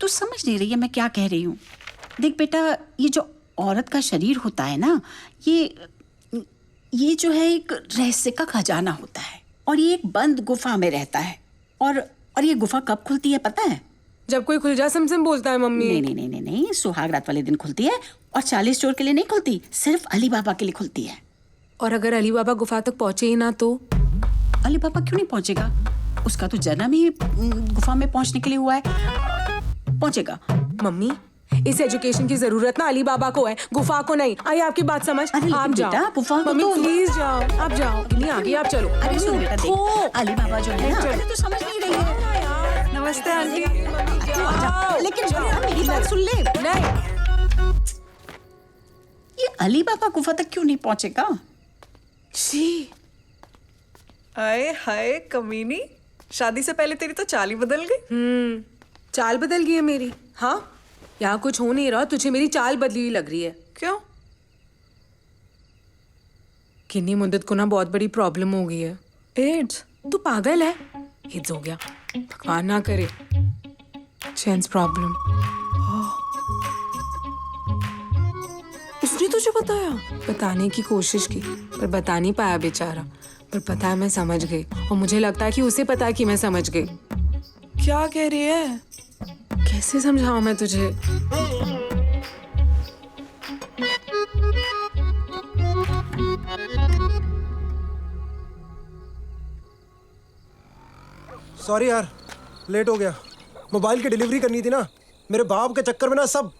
समझ नहीं रही है मैं क्या कह रही हूँ। देख बेटा, ये जो औरत का शरीर होता है ना, ये जो है एक रहस्य का खजाना होता है और ये एक बंद गुफा में रहता है। और ये गुफा कब खुलती है पता है? जब कोई खुल जा समसम बोलता है मम्मी। नहीं नहीं नहीं नहीं नहीं, सुहाग रात वाले दिन खुलती है और 40 चोर के लिए नहीं खुलती, सिर्फ अली बाबा के लिए खुलती है। और अगर अली बाबा गुफा तक पहुंचे ही ना तो? अली बाबा क्यों नहीं पहुंचेगा? उसका तो जन्म ही गुफा में पहुंचने के लिए हुआ है, पहुंचेगा। मम्मी, इस एजुकेशन की जरूरत ना अली बाबा को है, गुफा को नहीं। आई आपकी बात समझ? आप जाओ गुफा को। मम्मी तो प्लीज जाओ, आप जाओ। गिन्नी आ गई, आप चलो। अरे सुन बेटा, देख अली बाबा जो है ना, अरे तू समझ नहीं रही है। नमस्ते आंटी। लेकिन मेरी बात सुन ले। नहीं, ये अली बाबा गुफा तक क्यों नहीं पहुंचेगा? छी, आए हाय कमीनी, शादी से पहले तेरी तो चाल ही बदल गई। चाल बदल गई है मेरी। हाँ, यहाँ कुछ हो नहीं रहा, तुझे मेरी चाल बदली हुई लग रही है। क्यों? किन्नी मुद्दत को ना बहुत बड़ी प्रॉब्लम हो गई है। एड्स? तू पागल है? एड्स हो गया, भगवान ना करे। चेंस प्रॉब्लम। उसने तुझे बताया? बताने की कोशिश की पर बता नहीं पाया बेचारा। पर पता है मैं समझ गई, और मुझे लगता है कि उसे पता है कि मैं समझ गई। क्या कह रही है? कैसे समझाऊं मैं तुझे? सॉरी यार, लेट हो गया। मोबाइल की डिलीवरी करनी थी ना, मेरे बाप के चक्कर में ना सब।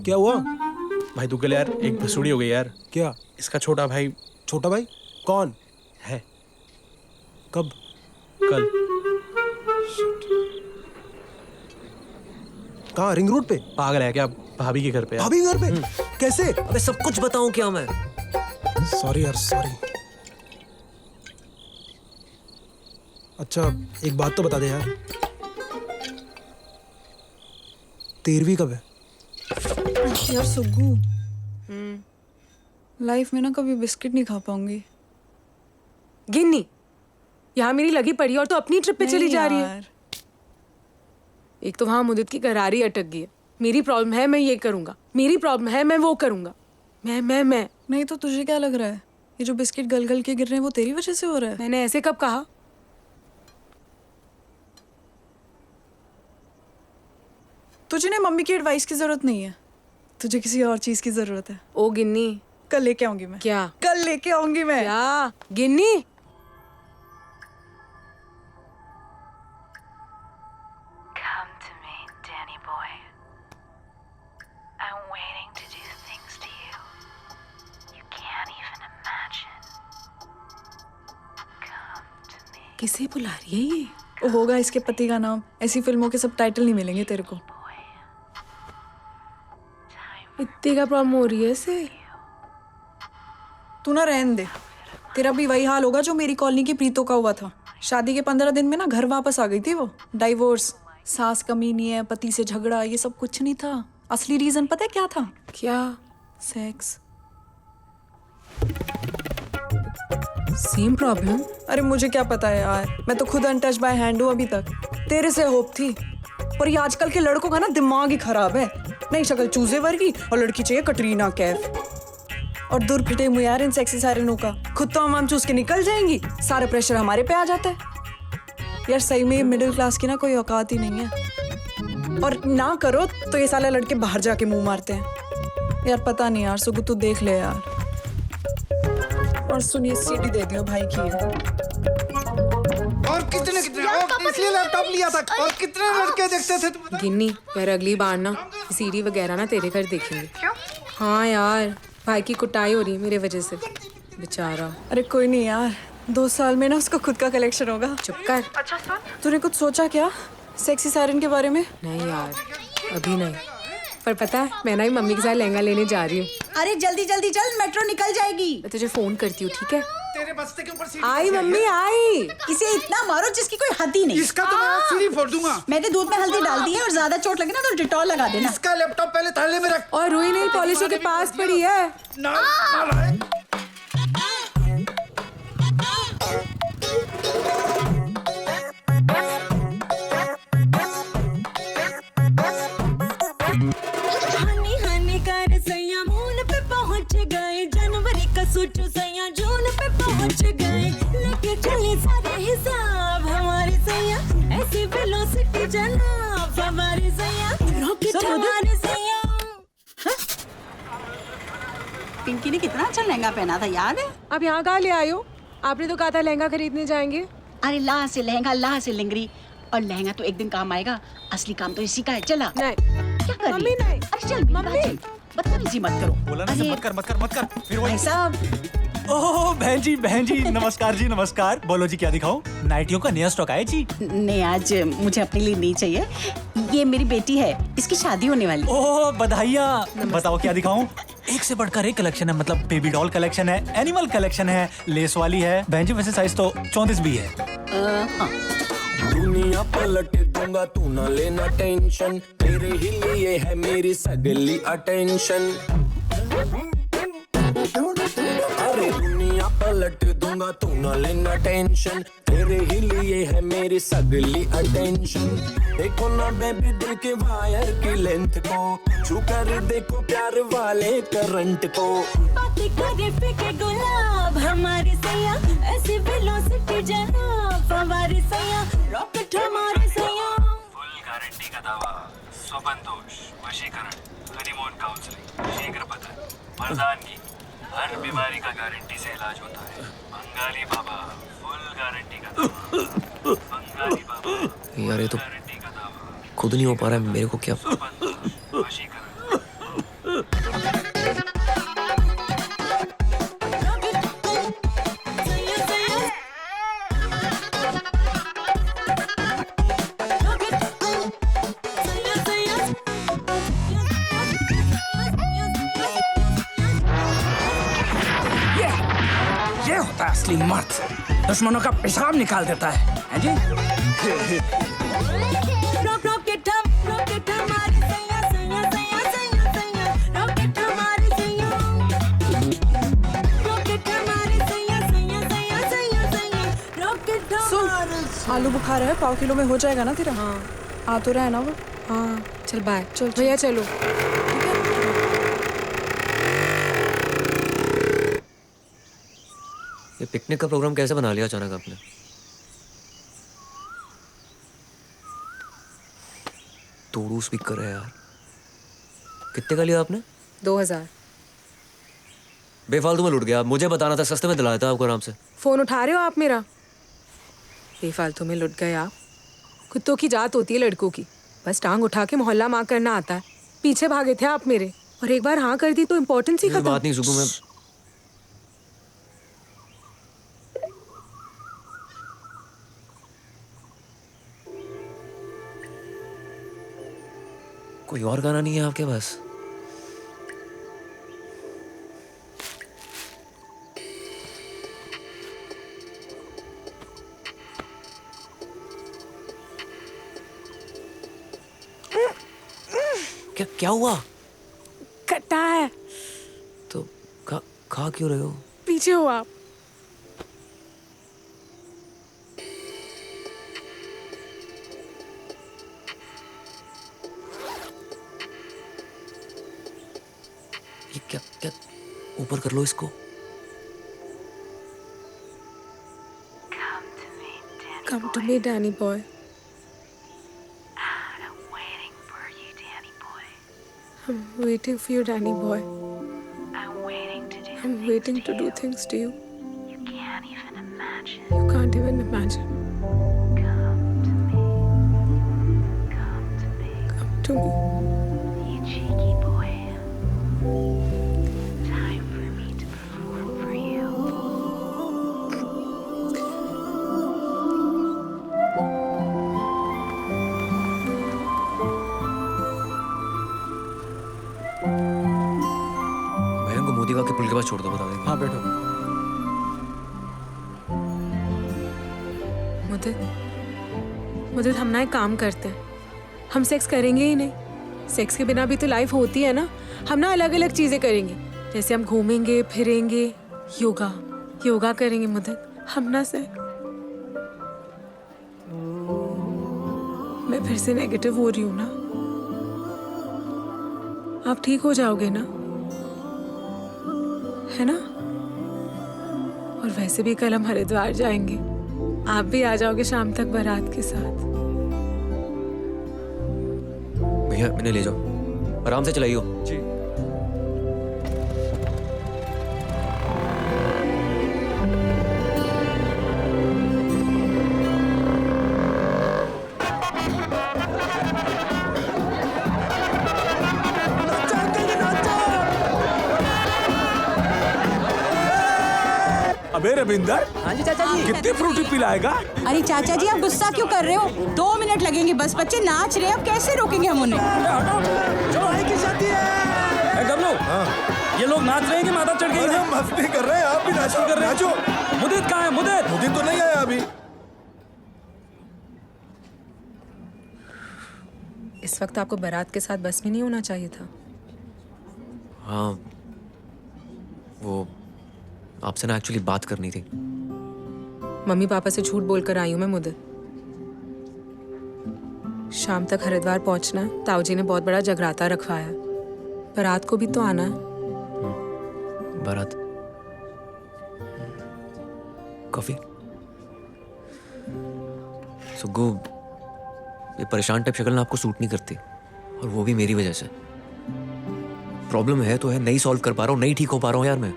क्या हुआ भाई तू के लिए यार एक भसूड़ी हो गई यार। क्या? इसका छोटा भाई। छोटा भाई कौन है? कब? कल। कहाँ? रिंग रोड पे? पागल है क्या? भाभी के घर पे। भाभी के घर पे? कैसे? अबे सब कुछ बताऊं क्या मैं? सॉरी यार, सॉरी। अच्छा एक बात तो बता दे यार, 13वीं कब है? यार सुग्गू, लाइफ में ना कभी बिस्किट नहीं खा पाऊंगी। गिन्नी, यहाँ मेरी लगी पड़ी और तो अपनी ट्रिप पे चली जा रही है। एक तो वहां मुद्दत की करारी अटक गई है। मेरी प्रॉब्लम है, मैं ये करूंगा। मेरी प्रॉब्लम है, मैं वो करूंगा। मैं नहीं तो तुझे क्या लग रहा है, ये जो बिस्किट गल गल के गिर रहे हैं वो तेरी वजह से हो रहा है? मैंने ऐसे कब कहा? तुझे ना मम्मी की एडवाइस की जरूरत नहीं है, तुझे किसी और चीज की जरूरत है। ओ गिन्नी, कल लेके आऊंगी मैं। क्या? कल लेके आऊंगी मैं। क्या? गिन्नी, किसे बुला रही है ये? वो होगा इसके पति का नाम। ऐसी फिल्मों के सब टाइटल नहीं मिलेंगे तेरे को। इतनी का प्रॉब्लम हो रही है इसे? तू ना रहने दे, तेरा भी वही हाल होगा जो मेरी कॉलोनी की प्रीतो का हुआ था। शादी के 15 दिन में ना घर वापस आ गई थी वो। डाइवोर्स, सास कमीनी है, पति से झगड़ा, ये सब कुछ नहीं था। असली रीजन पता है क्या था? क्या? सेक्स। Same problem? अरे मुझे क्या पता है यार, मैं तो खुद अनटच बाय हैंड हूँ अभी तक। तेरे से होप थी, पर ये आजकल के लड़कों का ना दिमाग ही खराब है। नई शक्ल चूजे वर्गी और लड़की चाहिए कटरीना कैफ। और दूर फिटे मुँह यार इन सेक्सी साइरनों का। खुद तो हम चूस के निकल जाएंगी, सारा प्रेशर हमारे पे आ जाता है। यार सही में ये मिडिल क्लास की ना कोई औकात ही नहीं है। और ना करो तो ये साले लड़के बाहर जाके मुंह मारते हैं। यार पता नहीं यार सुगु, तू देख ले यार। और सुनिए सीडी दे दियो भाई की है। और कितने इसलिए लैपटॉप लिया था। और कितने लड़के देखते थे तुम? गिन्नी, यार अगली बार ना सीडी वगैरह ना तेरे घर देखेंगे। क्यों? हाँ यार, भाई की कुटाई हो रही है मेरे वजह से, बेचारा। अरे कोई नहीं यार, 2 साल में ना उसका खुद का कलेक्शन होगा। चुप कर। अच्छा सुन, तूने कुछ सोचा क्या सेक्सी सायरन के बारे में? नहीं यार, अभी नहीं। पर पता है, मैं ना ही मम्मी के साथ लहंगा लेने जा रही हूँ। अरे जल्दी जल्दी चल, मेट्रो निकल जाएगी। मैं तुझे फोन करती हूँ, ठीक है? तेरे बस्ते के ऊपर आई मम्मी आई। इसे इतना मारो जिसकी कोई हद ही नहीं। इसका तो मैं सीढ़ी फोड़ दूंगा। मैंने दूध में हल्दी डाल दी है और ज्यादा चोट लगे ना तो डिटॉल लगा देना। इसका लैपटॉप पहले थाले में रख। और रुई नहीं पॉलिशों के पास पड़ी है। सोचो सैया जून पे पहुंच गए, लेके चले सारे हिसाब हमारे सैया। ऐसी वेलोसिटी जनाब हमारे सैया, रॉकेट हमारे सैया। पिंकी ने कितना अच्छा लहंगा पहना था, याद है? अब यहाँ कहाँ ले आए हो? आपने तो कहा था लहंगा खरीदने जाएंगे। अरे ला से लहंगा, ला से लिंगरी। और लहंगा तो एक दिन काम आएगा, असली काम तो इसी का है। चला। नहीं क्या कर रही है? अरे चल मम्मी, बदतमीजी मत करो। बोला ना मत कर मत कर मत कर। फिर भाई साहब। ओह बहन जी नमस्कार जी नमस्कार। बोलो जी क्या दिखाऊं? नाइटियों का नया स्टॉक आया जी। नहीं आज मुझे अपने लिए नहीं चाहिए, ये मेरी बेटी है, इसकी शादी होने वाली। ओह बधाइयाँ। बताओ क्या दिखाऊं? एक से बढ़कर एक कलेक्शन है, मतलब बेबी डॉल कलेक्शन है, एनिमल कलेक्शन है, लेस वाली है। बहन जी वैसे साइज तो 34 भी है। दुनिया पलट दूंगा तू ना लेना टेंशन, तेरे ही लिए है मेरी सगली अटेंशन। अरे दुनिया पलट दूंगा तू ना लेना टेंशन, तेरे ही लिए है मेरी सगली अटेंशन। देखो ना बेबी दिल के वायर की लेंथ को, छू कर देखो प्यार वाले करंट को। बातें करे फेंके गुलाब हमारी सैया, ऐसी वेलोसिटी जनाब हमारी सैया, रॉकेट हमारी सैया। फुल गारंटी का दावा, स्वबंदोष, वशीकरण, हनीमून काउंसलिंग, शीघ्र पतन, मर्दानगी, हर बीमारी का गारंटी से इलाज होता है। बंगाली बाबा, फुल गारंटी का दावा, बंगाली बाबा। यार ये तो खुद नहीं हो पा रहा है, मेरे को क्या। ये होता है असली मर्द, दुश्मनों का पेशाब निकाल देता है जी। रॉकेट हमारी सैया सैया सैया सैया सैया, रॉकेट हमारी सैया, रॉकेट हमारी सैया सैया सैया सैया सैया, रॉकेट हमारी। आलू बुखारा है, 1/4 किलो में हो जाएगा ना तेरा? हाँ आ तो रहा है ना वो। हाँ चल बाय। चल भैया चलो। ये पिकनिक का प्रोग्राम कैसे बना लिया अचानक आपने? तोड़ू स्पीकर है यार। कितने का लिया आपने? 2000। बेफालतू में लुट गया। मुझे बताना था, सस्ते में दिलाया था आपको आराम से। फोन उठा रहे हो आप मेरा? बेफालतू में लुट गए आप। कुत्तों की जात होती है लड़कों की, बस टांग उठा के मोहल्ला माँ करना आता है। पीछे भागे थे आप मेरे, और एक बार हाँ कर दी तो इम्पोर्टेंस ही खत्म। बात नहीं सुकू, मैं कोई और गाना नहीं है आपके पास? क्या हुआ? कटा है। तो खा क्यों रहे हो? पीछे हो आप। ये क्या ऊपर कर लो इसको। Come to me, Danny boy. I'm waiting for you, Danny boy. I'm waiting to do things to you. You can't even imagine. Come to me. You cheeky boy. Time for me to perform for you. बहन को मोदी के पुल के पास छोड़ दो, बता देंगे। हाँ बैठो। मुदत हम ना एक काम करते हैं, हम सेक्स करेंगे ही नहीं। सेक्स के बिना भी तो लाइफ होती है ना। हम ना अलग अलग चीजें करेंगे, जैसे हम घूमेंगे फिरेंगे, योगा करेंगे। मुदत हम ना से मैं फिर से नेगेटिव हो रही हूँ ना। आप ठीक हो जाओगे ना, है ना? और वैसे भी कल हम हरिद्वार जाएंगे, आप भी आ जाओगे शाम तक बारात के साथ। भैया मैंने ले जाओ, आराम से चलाइयो। जी। अबे रविंदर। हाँ जी चाचा जी। कितनी फ्रूटी पिलाएगा? अरे चाचा जी आप गुस्सा क्यों कर रहे हो? 2 मिनट लगेंगे बस, बच्चे नाच रहे हैं, अब कैसे रोकेंगे हम उन्हें? चलो। गमलो। ये लोग नाच रहे हैं कि माता चढ़ गई है? मस्ती कर रहे हैं, आप भी नाचो कर रहे नाचो। हैं। मुदित कहाँ है? मुदित मुदित तो नहीं आया अभी। इस वक्त आपको बारात के साथ बस में नहीं होना चाहिए था। हाँ, वो आपसे ना एक्चुअली बात करनी थी। मम्मी पापा से झूठ बोलकर आई हूँ मैं मुदित। शाम तक हरिद्वार पहुंचना है। ताऊजी ने बहुत बड़ा जगराता रखवाया। बारात को भी तो आना है। बारात, कॉफी। सुग्गू, ये परेशान टाइप शक्ल ना आपको सूट नहीं करती, और वो भी मेरी वजह से। प्रॉब्लम है तो है, नहीं सॉल्व कर पा रहा हूँ, नहीं ठीक हो पा रहा हूँ यार मैं।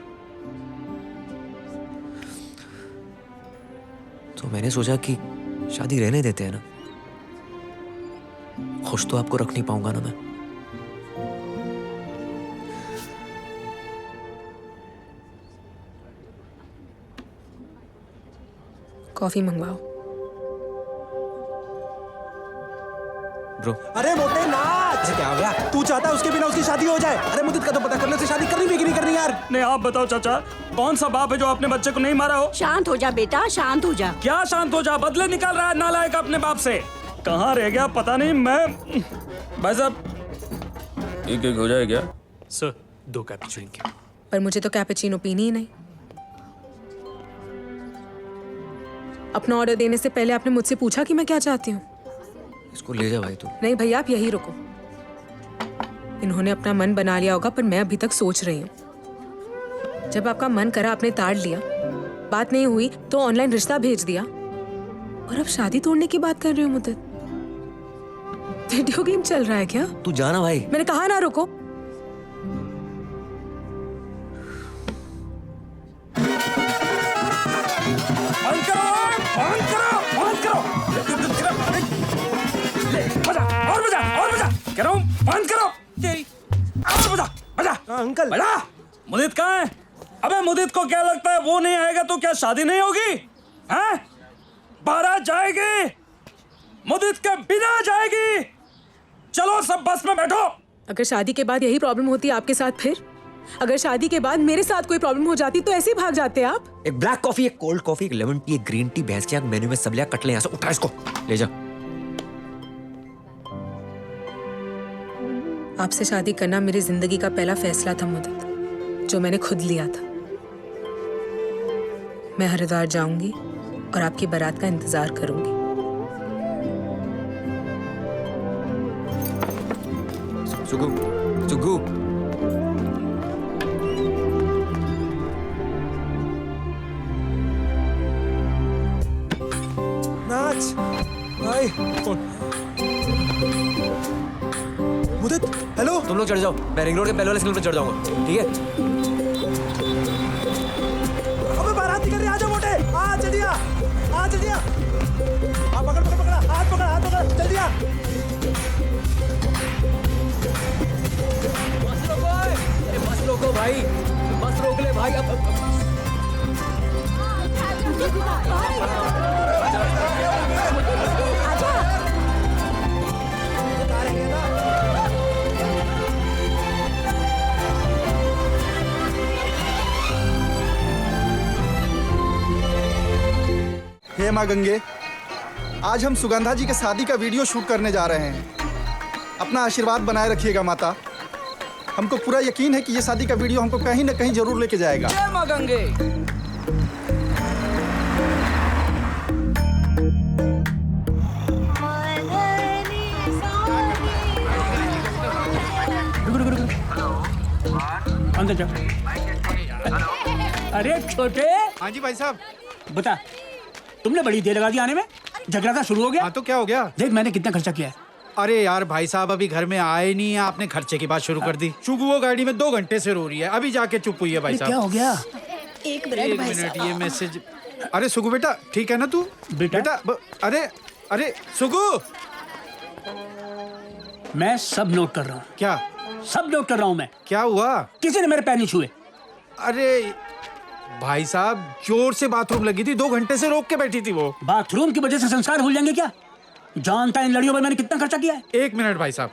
तो मैंने सोचा कि शादी रहने देते हैं ना, खुश तो आपको रख नहीं पाऊंगा ना मैं। कॉफी मंगवाओ। ब्रो, अरे मोटे नाच, क्या हो गया? तू चाहता है उसके बिना उसकी शादी हो जाए? अरे मुदित का तो पता करने से शादी करनी भी कि नहीं करनी यार। नहीं, आप बताओ चाचा, कौन सा बाप है जो अपने बच्चे को नहीं मारा हो? शांत हो जा बेटा, शांत हो जा। क्या शांत हो जा? बदले निकाल रहा है नालायक अपने बाप से। कहाँ रह गया पता नहीं। मैं भाई साहब, एक हो जाए क्या? Sir, 2 cappuccino. पर मुझे तो कैपेचिनो पीनी ही नहीं। अपना ऑर्डर देने से पहले आपने मुझसे पूछा कि मैं क्या चाहती हूँ? इसको ले जा भाई तू। नहीं भैया, आप यहीं रुको। इन्होंने अपना मन बना लिया होगा, पर मैं अभी तक सोच रही हूँ। जब आपका मन करा आपने ताड़ लिया, बात नहीं हुई तो ऑनलाइन रिश्ता भेज दिया, और अब शादी तोड़ने की बात कर रही हो मुझे। वीडियो गेम चल रहा है क्या? तू जाना भाई। मैंने कहा ना रुको। बंद करो, बंद करो, बंद करो। बजा, और बजा, और बजा। कह रहा हूँ बंद करो। और बजा, बजा। अंकल, बजा। मुदित कहाँ है? अबे मुदित को क्या लगता है वो नहीं आएगा तो क्या शादी नहीं होगी? हैं? बारात जाएगी, मुदित के बिना जाएगी। चलो सब बस में बैठो। अगर शादी के बाद यही प्रॉब्लम होती आपके साथ, फिर अगर शादी के बाद मेरे साथ कोई प्रॉब्लम हो जाती तो ऐसे ही भाग जाते आप। एक ब्लैक कॉफी, एक कोल्ड कॉफी, एक लेमन टी, एक ग्रीन टी, भैंस की आंख मेन्यू में सब लिया, कट ले यहाँ से। उठा इसको, ले जा। आपसे शादी करना मेरी जिंदगी का पहला फैसला था मुदित, जो मैंने खुद लिया था। मैं हरिद्वार जाऊंगी और आपकी बारात का इंतजार करूंगी। सुगु, सुगु। नाच भाई। मुदित, हेलो। तुम लोग चढ़ जाओ, मैं रिंग रोड के पहले वाले सिग्नल पर चढ़ जाऊंगा, ठीक है? अबे बारात निकल रही है, आ जाओ मोटे। आ जल्दी आ, आ जल्दी आ। आ पकड़ पकड़ पकड़, हाथ पकड़, हाथ पकड़, जल्दी आ। बस रोको, अरे बस रोको भाई, बस रोक ले भाई। अब हे माँ गंगे, आज हम सुगंधा जी के शादी का वीडियो शूट करने जा रहे हैं। अपना आशीर्वाद बनाए रखिएगा माता। हमको पूरा यकीन है कि ये शादी का वीडियो हमको कहीं न कहीं जरूर लेके जाएगा। जय माँ गंगे। अंदर जा। अरे छोटे। हाँ जी भाई साहब। बता, तुमने बड़ी देर लगा दी आने में, जगराता शुरू हो गया? हाँ तो क्या हो गया? देख मैंने कितना खर्चा किया है। अरे यार भाई साहब, अभी घर में आए नहीं है, आपने खर्चे की बात शुरू कर दी। चुप, वो गाड़ी में 2 घंटे से रो रही है, अभी जाके चुप हुई है भाई साहब। क्या हो गया? एक मिनट, ये मैसेज। अरे सुगु बेटा, ठीक है ना तू? बेटा अरे अरे सुगु, मैं सब नोट कर रहा हूँ। क्या सब नोट कर रहा हूँ मैं। क्या हुआ? किसी ने मेरे पैर नहीं छुए। अरे भाई साहब, जोर से बाथरूम लगी थी, 2 घंटे से रोक के बैठी थी वो। बाथरूम की वजह से संस्कार भूल जाएंगे क्या? जानता है इन लड़ियों पर मैंने कितना खर्चा किया है। 1 मिनट भाई साहब,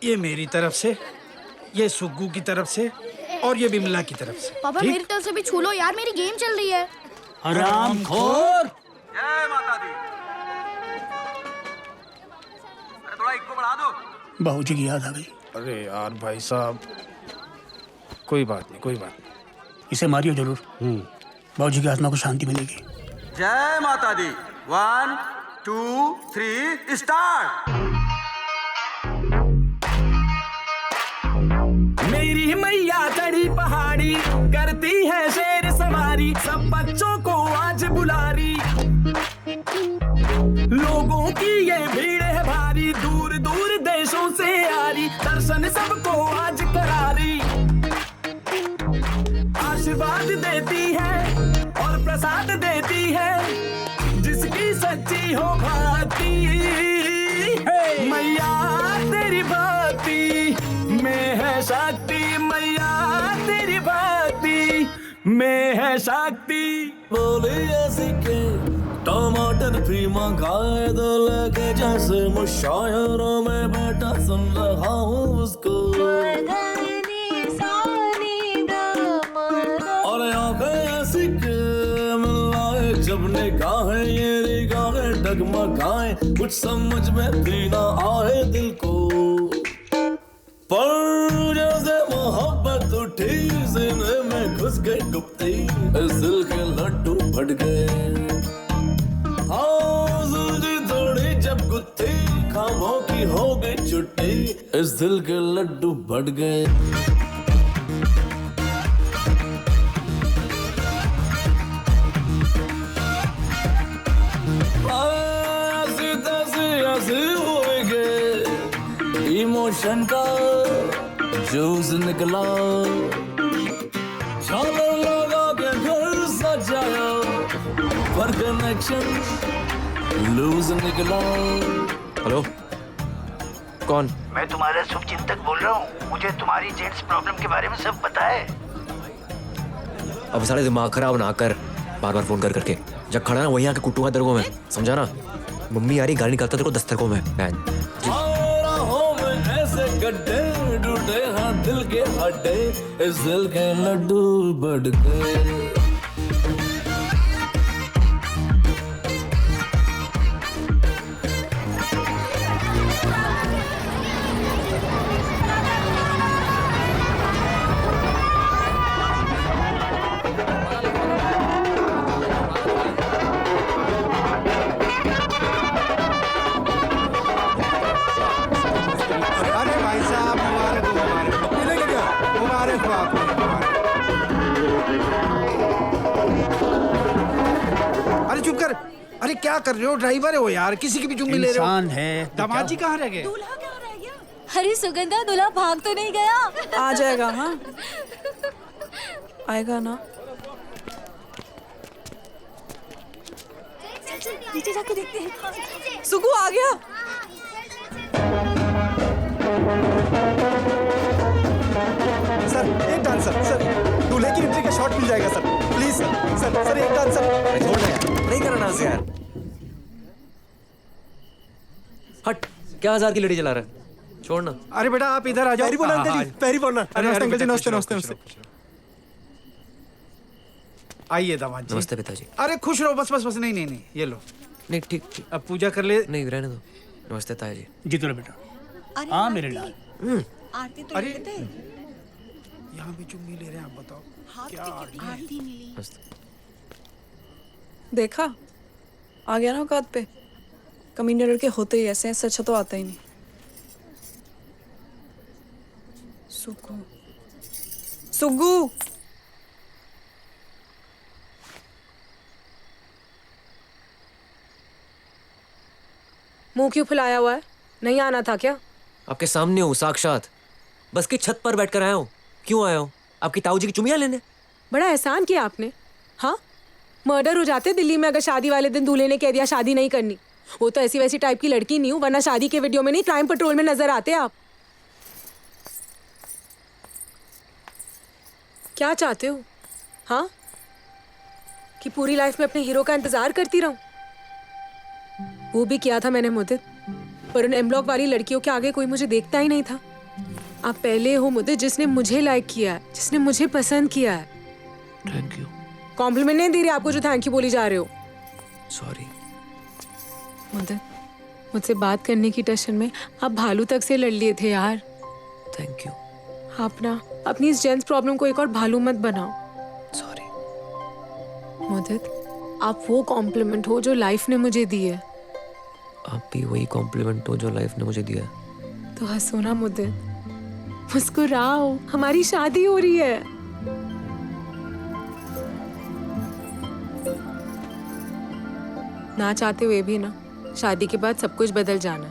ये मेरी तरफ से, ये सुग्गू की तरफ से, और ये बिमला की तरफ से। पापा ठीक? मेरी तरफ से भी छू लो यार, मेरी गेम चल रही है। हरामखोर। जय माता दी। अरे थोड़ा इको बढ़ा दो। बाबूजी की याद आ गई। अरे यार भाई साहब, कोई बात नहीं, कोई बात नहीं। इसे मारियो जरूर। बाबूजी की आत्मा को शांति मिलेगी। जय माता दी। 1 2 3 स्टार्ट। मेरी मैया चढ़ी पहाड़ी, करती है शेर सवारी, सब बच्चों को आज बुला रही। लोगों की ये भीड़ है भारी, दूर दूर देशों से आ रही, दर्शन सबको आज करा रही। आशीर्वाद देती है और प्रसाद देती है, जिसकी सच्ची हो भक्ति। मैया तेरी भक्ति में है शक्ति, मैया तेरी भक्ति में है शक्ति। बोले ऐसी के टमाटर भी मंगाए दो, लगे जैसे मुशायरों में बैठा सुन रहा हूँ उसको। और आंखें ऐसी के मिलाए, जब निगाहें ये निगाहें डगमगाए, कुछ समझ में भी ना आए दिल को। पर जैसे मोहब्बत उठी सीने में घुस गई डुबती, इस दिल के लड्डू फट गए। हाँ सुलझी थोड़ी जब गुत्थी, ख्वाबों की हो गई छुट्टी, इस दिल के लड्डू फट गए। इमोशन का जूस निकला, झालर लगा के घर सजाया, पर कनेक्शन लूज निकला। हेलो, कौन? मैं तुम्हारा शुभ चिंतक बोल रहा हूँ। मुझे तुम्हारी जेंट्स प्रॉब्लम के बारे में सब पता है। अब सारे दिमाग खराब ना कर बार बार फोन कर करके। जब खड़ा ना वहीं आके कुटूंगा तेरे को मैं, समझा ना? मम्मी आ रही, गाली निकालता तेरे को दस्तर को मैं। ऐसे गड्ढे टूटे हैं दिल के हड्डे, इस दिल के लड्डू बढ़ गए। अरे चुप कर। अरे क्या कर रहे हो? ड्राइवर है वो यार, किसी की भी चुम्मी ले रहे हो। इंसान है। दामाद जी कहाँ रह गए? अरे सुगंधा, दूल्हा भाग तो नहीं गया? आ जाएगा। हाँ आएगा ना। नीचे जाके देखते हैं। सुगु आ गया। सर एक डांसर, सर दूल्हे की एंट्री का शॉट मिल जाएगा sir, please sir. Sir sir एक डांसर। छोड़ दे यार, नहीं करना डांस यार। हट, क्या 1000 की लड़ी चला रहा है? छोड़ ना। अरे बेटा आप इधर आ जाओ। पैरी बोलना अंकल जी, पैरी बोलना। अरे अंकल जी नमस्ते नमस्ते नमस्ते। आइए दामाद जी। नमस्ते पिताजी। अरे खुश रहो, बस बस बस। नहीं नहीं नहीं, ये लो। नहीं ठीक ठीक। अब पूजा कर ले। नहीं रहने दो। नमस्ते ताया जी। जीतो बेटा। हाँ मेरे लाल। आरती तो अरे लेते हैं। यहाँ भी चुम्मी ले रहे हैं, आप बताओ क्या आरती मिली। देखा, आ गया ना औकात पे। कमीने लड़के होते ही ऐसे हैं, सच तो आता ही नहीं। सुगु, सुगु। मुंह क्यों फुलाया हुआ है? नहीं आना था क्या? आपके सामने हूँ साक्षात, बस की छत पर बैठकर आया हूँ। क्यों आया हूँ? आपकी ताऊ जी की चुमिया लेने। बड़ा एहसान किया आपने। हाँ, मर्डर हो जाते दिल्ली में अगर शादी वाले दिन दूल्हे ने कह दिया शादी नहीं करनी। वो तो ऐसी वैसी टाइप की लड़की नहीं हूँ, वरना शादी के वीडियो में नहीं क्राइम पेट्रोल में नजर आते आप। क्या चाहते हो? हाँ, कि पूरी लाइफ में अपने हीरो का इंतजार करती रहूं? वो भी किया था मैंने मुद्दत, पर उन एम ब्लॉक वाली लड़कियों के आगे कोई मुझे देखता ही नहीं था। आप पहले हो मुदित जिसने मुझे लाइक किया है, जिसने मुझे पसंद किया है। Thank you. कॉम्प्लीमेंट नहीं दे रही आपको जो थैंक यू बोली जा रहे हो। सॉरी। मुदित, मुझसे बात करने की टेंशन में आप भालू तक से लड़ लिए थे यार। Thank you. आप ना अपनी इस जेंट्स प्रॉब्लम को एक और भालू मत बनाओ। सॉरी। मुदित, आप वो कॉम्प्लीमेंट हो जो लाइफ ने मुझे दी है। आप भी वही कॉम्प्लीमेंट हो जो लाइफ ने मुझे दिया है। तो हंसो ना मुदित, मुस्कुराओ, हमारी शादी हो रही है। ना चाहते हुए भी ना, शादी के बाद सब कुछ बदल जाना।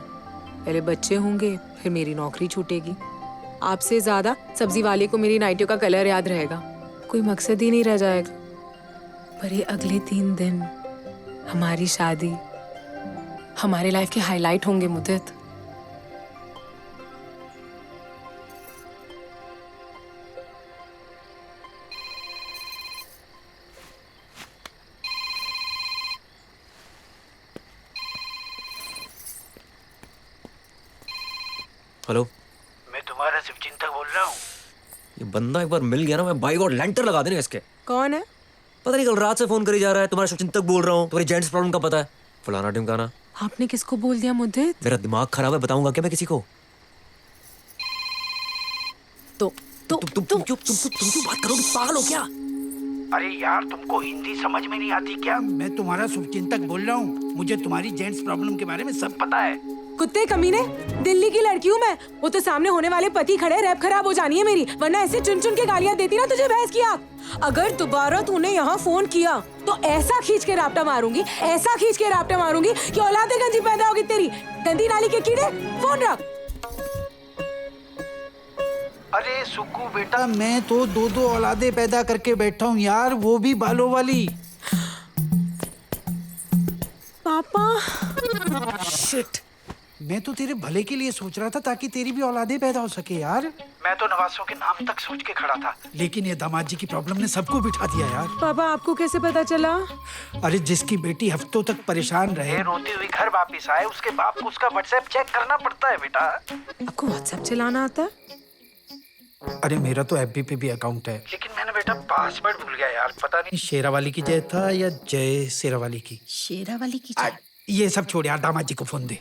पहले बच्चे होंगे, फिर मेरी नौकरी छूटेगी। आपसे ज्यादा सब्जी वाले को मेरी नाइटियों का कलर याद रहेगा। कोई मकसद ही नहीं रह जाएगा। पर ये अगले 3 दिन हमारी शादी हमारे लाइफ के हाईलाइट होंगे मुदित। हेलो, मैं तुम्हारा शुभचिंतक बोल रहा हूँ। ये बंदा एक बार मिल गया ना, मैं बाइक और लैंटर लगा देने इसके। कौन है? पता नहीं, कल रात से फोन करी जा रहा है। तुम्हारा शुभचिंतक बोल रहा हूँ, तुम्हारी जेंट्स प्रॉब्लम का पता है, फलाना ढिमकाना। आपने किसको बोल दिया मुदित? मेरा दिमाग खराब है, बताऊंगा क्या मैं किसी को? तुम क्यों बात करोगे? पागल हो क्या? अरे यार, तुमको हिंदी समझ में नहीं आती क्या? मैं तुम्हारा शुभचिंतक बोल रहा हूँ। मुझे तुम्हारी जेंट्स प्रॉब्लम के बारे में सब पता है। कुत्ते कमीने, दिल्ली की लड़की हूँ मैं। वो तो सामने होने वाले पति खड़े, रैप खराब हो जानी है मेरी, वरना ऐसे चुन चुन के गालियाँ देती ना तुझे भैंस की आग। अगर दोबारा तूने यहाँ फोन किया तो ऐसा खींच के रापटा मारूंगी, ऐसा खींच के रापटा मारूंगी कि औलादे गंजी पैदा होगी तेरी। गंदी नाली के कीड़े, फोन रख। अरे सुक्कू बेटा, मैं तो 2 औलादे पैदा करके बैठा हूँ यार, वो भी बालों वाली। पापा शिट, मैं तो तेरे भले के लिए सोच रहा था ताकि तेरी भी औलादे पैदा हो सके यार। मैं तो नवासों के नाम तक सोच के खड़ा था, लेकिन ये दामाद जी की प्रॉब्लम ने सबको बिठा दिया यार। पापा आपको कैसे पता चला? अरे जिसकी बेटी हफ्तों तक परेशान रहे, रोती हुई घर वापस आए, उसके बाप को उसका व्हाट्सएप चेक करना पड़ता है बेटा। आपको व्हाट्सएप चलाना आता है? अरे मेरा तो एफबी पे भी अकाउंट है, लेकिन मैंने बेटा पासवर्ड भूल गया यार। पता नहीं शेरावाली की जय था या जय शेरावाली की। शेरावाली की ये सब छोड़ यार, दामाद जी को फोन दे।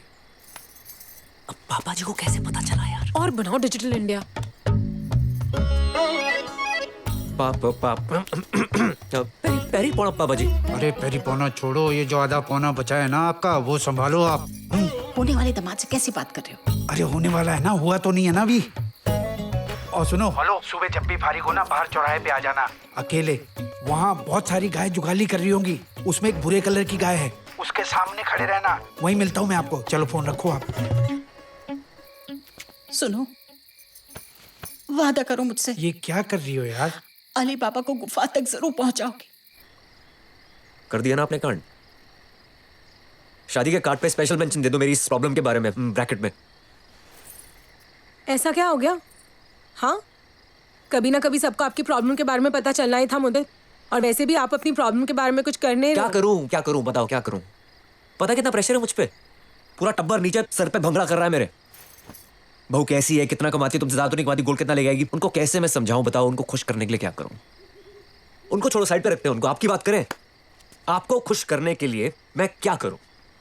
अब पापा जी को कैसे पता चला यार? और बनाओ डिजिटल इंडिया। पैरी पौना पापा जी। अरे पैरी पौना छोड़ो, ये जो आधा पौना बचा है ना आपका, वो संभालो आप। होने वाले दामाद से कैसे बात कर रहे हो? अरे होने वाला है ना, हुआ तो नहीं है ना अभी। और सुनो, हेलो, सुबह जब भी फारिग हो ना, बाहर चौराहे पे आ जाना अकेले। वहाँ बहुत सारी गाय जुगाली कर रही होंगी, उसमें एक बुरे कलर की गाय है, उसके सामने खड़े रहना। वहीं मिलता हूँ मैं आपको। चलो फोन रखो आप। सुनो, वादा करो मुझसे। ये क्या कर रही हो यार? अली बाबा को गुफा तक जरूर पहुंचाओगे। कर दिया ना आपने कांड। शादी के कार्ड पे स्पेशल मेंशन दे दो मेरी इस प्रॉब्लम के बारे में, ब्रैकेट में। ऐसा क्या हो गया? हाँ, कभी ना कभी सबको आपकी प्रॉब्लम के बारे में पता चलना ही था मुदित। और वैसे भी आप अपनी प्रॉब्लम के बारे में कुछ करने। क्या करूं बताओ, क्या करूं? पता कितना प्रेशर है मुझ पे? पूरा टब्बर नीचे सर पे भंगड़ा कर रहा है मेरे। बहू कैसी है, कितना कमाती है, तुमसे ज्यादा तो नहीं कमाती, गोल्ड कितना ले आएगी, उनको कैसे मैं समझाऊं बताओ? उनको खुश करने के लिए क्या करूं? उनको छोड़ो, साइड पे रखते हैं उनको। आपकी बात करें, आपको खुश करने के लिए मैं क्या करूं?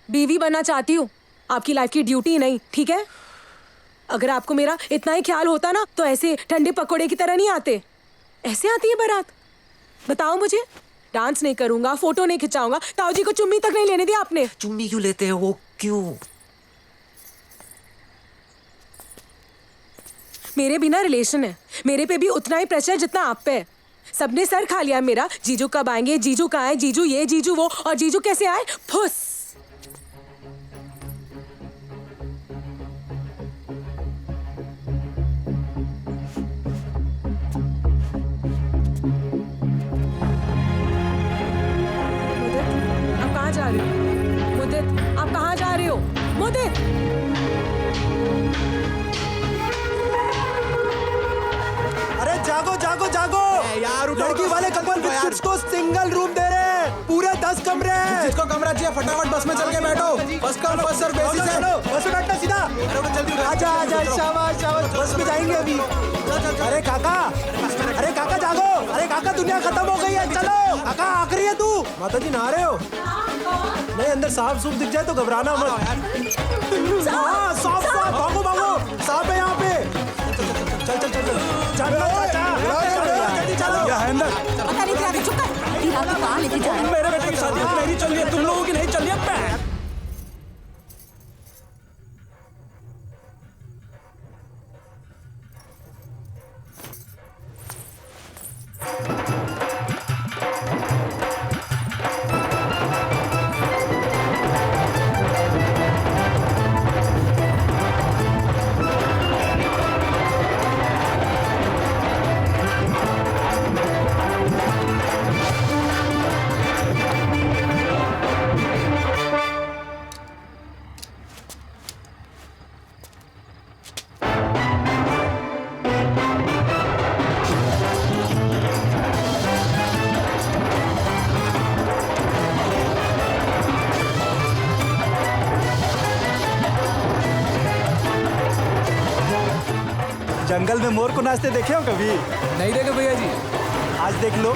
बीवी बनना चाहती हूँ, आपकी लाइफ की ड्यूटी नहीं, ठीक है? अगर आपको मेरा इतना ही ख्याल होता ना, तो ऐसे ठंडे पकोड़े की तरह नहीं आते। ऐसे आती है बारात? बताओ मुझे। डांस नहीं करूंगा, फोटो नहीं खिंचाऊंगा, ताऊ जी को चुम्मी तक नहीं लेने दी आपने। चुम्मी क्यों लेते हैं वो? क्यों? मेरे बिना रिलेशन है, मेरे पे भी उतना ही प्रेशर जितना आप पे है। सबने सर खा लिया मेरा। जीजू कब आएंगे, जीजू कहाँ है, जीजू ये जीजू वो, और जीजू कैसे आए? फुस। मुदित, आप कहाँ जा रहे हो? मुदित, अरे जागो जागो जागो यार, लड़की वाले कपल बिस्किट्स को सिंगल रूम दे रहे हैं, पूरे 10 कमरे हैं। जिसको कमरा चाहिए फटाफट बस में चल के बैठो। First come first serve basis है। बस में बैठना सीधा। जल्दी आजा आजा शाबाश शाबाश, बस में जाएंगे अभी। अरे काका जागो, अरे काका दुनिया खत्म हो गई है, चलो। काका आखिरी है तू। माता जी नहा रहे हो? नहीं, अंदर सांप सूप दिख जाए तो घबराना मत। हाँ सांप सांप, भागो भागो, सांप है यहाँ पे। चल चल चल चल, जल्दी चलो। पता नहीं क्या चुप कर, हीरा को कहाँ लेके जा रहा है? मेरे बेटे की शादी मेरी चल रही है, तुम लोगों की नहीं चल रही है। जंगल में मोर को नाचते देखे हो कभी? नहीं देखे भैया जी। आज देख लो।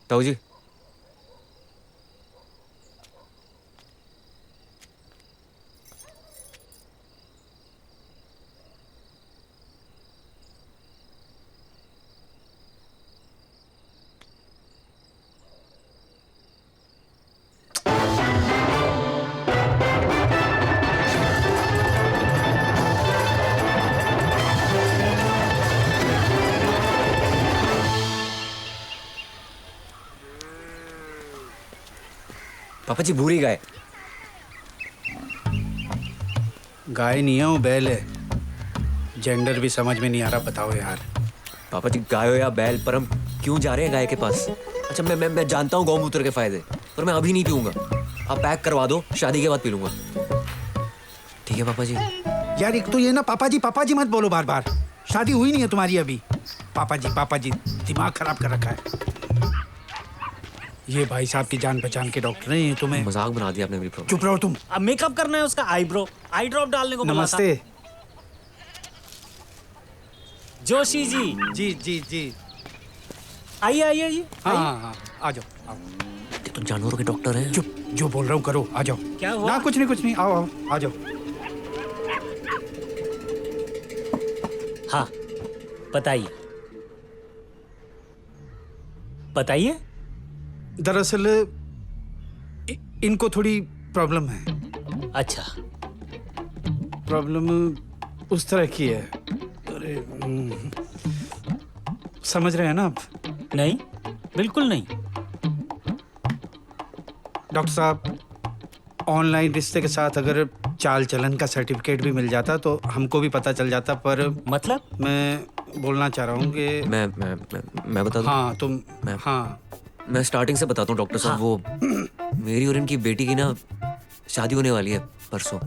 ताऊ जी, पापा जी भूरी गाय। गाय नहीं है वो, बैल है। जेंडर भी समझ में नहीं आ रहा, बताओ यार। पापा जी गाय हो या बैल, पर हम क्यों जा रहे हैं गाय के पास? अच्छा मैं जानता हूँ गौमूत्र के फायदे, पर मैं अभी नहीं पीऊंगा। आप पैक करवा दो, शादी के बाद पी लूंगा। ठीक है पापा जी। यार एक तो ये ना पापा जी मत बोलो बार बार। शादी हुई नहीं है तुम्हारी अभी। पापा जी दिमाग खराब कर रखा है। ये भाई साहब की जान पहचान के डॉक्टर हैं, ये तुम्हें मजाक बना दिया आपने मेरी प्रॉब्लम। चुप रहो तुम। अब मेकअप करना है उसका, आईब्रो आई ड्रॉप डालने को बोला था। नमस्ते। जोशी जी। जी जी जी, आइए आइए आइए। हाँ आ जाओ आओ। ये तो जानवरों के डॉक्टर हैं। चुप, जो बोल रहा हूँ करो, आ जाओ। क्या हुआ? ना कुछ नहीं, आओ आ जाओ। हाँ बताइए। दरअसल इनको थोड़ी प्रॉब्लम है। अच्छा, प्रॉब्लम उस तरह की है। अरे समझ रहे हैं ना आप? नहीं, बिल्कुल नहीं। डॉक्टर साहब, ऑनलाइन रिश्ते के साथ अगर चाल चलन का सर्टिफिकेट भी मिल जाता तो हमको भी पता चल जाता, पर मतलब मैं बोलना चाह रहा हूँ कि मैं बता दूं? हाँ तुम। हाँ मैं स्टार्टिंग से बताता हूँ डॉक्टर साहब। वो मेरी और इनकी बेटी की ना शादी होने वाली है परसों।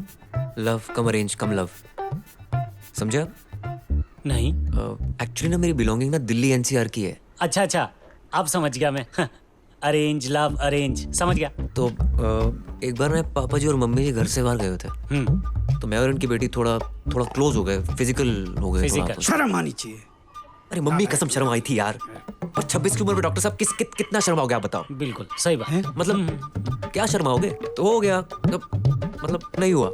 लव कम अरेंज कम लव, समझे आप? नहीं। एक्चुअली ना मेरी बिलोंगिंग ना दिल्ली एनसीआर की है। अच्छा, अब समझ गया मैं। अरेंज लव अरेंज, समझ गया। तो एक बार मैं पापा जी और मम्मी जी घर से बाहर गए थे, तो मैं और इनकी बेटी थोड़ा क्लोज हो गए, फिजिकल हो गए। शर्म आनी चाहिए। अरे मम्मी कसम शर्म आई थी यार। और 26 की उम्र में डॉक्टर साहब कितना शर्माओगे आप बताओ? बिल्कुल सही बात है। मतलब क्या शर्माओगे? तो हो गया, मतलब नहीं हुआ,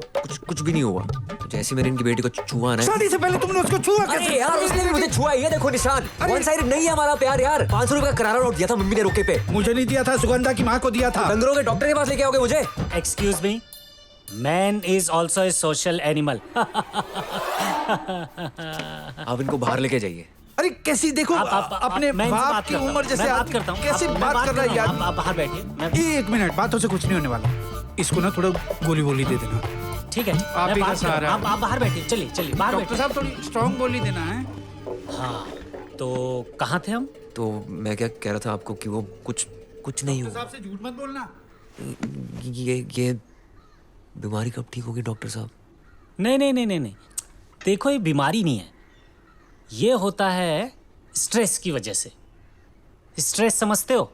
कुछ भी नहीं हुआ। जैसे मैंने इनकी बेटी को छुआ ना, शादी से पहले तुमने उसको छुआ कैसे? अरे यार उसने भी मुझे छुआ। ये देखो निशान, वन साइड नहीं है हमारा प्यार यार। 500 रुपए का करारा नोट दिया था मम्मी ने रोके पे। मुझे नहीं दिया था, सुगंधा की माँ को दिया था। डंगरों के डॉक्टर के पास लेके आओगे मुझे? Excuse me, man is also a social animal. आप इनको बाहर लेके जाइए। अरे कैसी देखो अपने बाप की उम्र जैसे बात करता हूँ। कैसे बात कर रहा है यार? आप बाहर बैठिए। एक मिनट, बातों से कुछ नहीं होने वाला। इसको ना थोड़ा गोली दे देना। ठीक है, आप ही का सहारा। आप बाहर बैठिए। चलिए बाहर डॉक्टर साहब थोड़ी स्ट्रॉन्ग गोली देना है। हाँ, तो कहाँ थे हम? तो मैं क्या कह रहा था आपको कि वो कुछ नहीं हुआ। डॉक्टर साहब से झूठ मत बोलना। ये बीमारी कब ठीक होगी डॉक्टर साहब? नहीं, देखो ये बीमारी नहीं है, ये होता है स्ट्रेस की वजह से। स्ट्रेस समझते हो?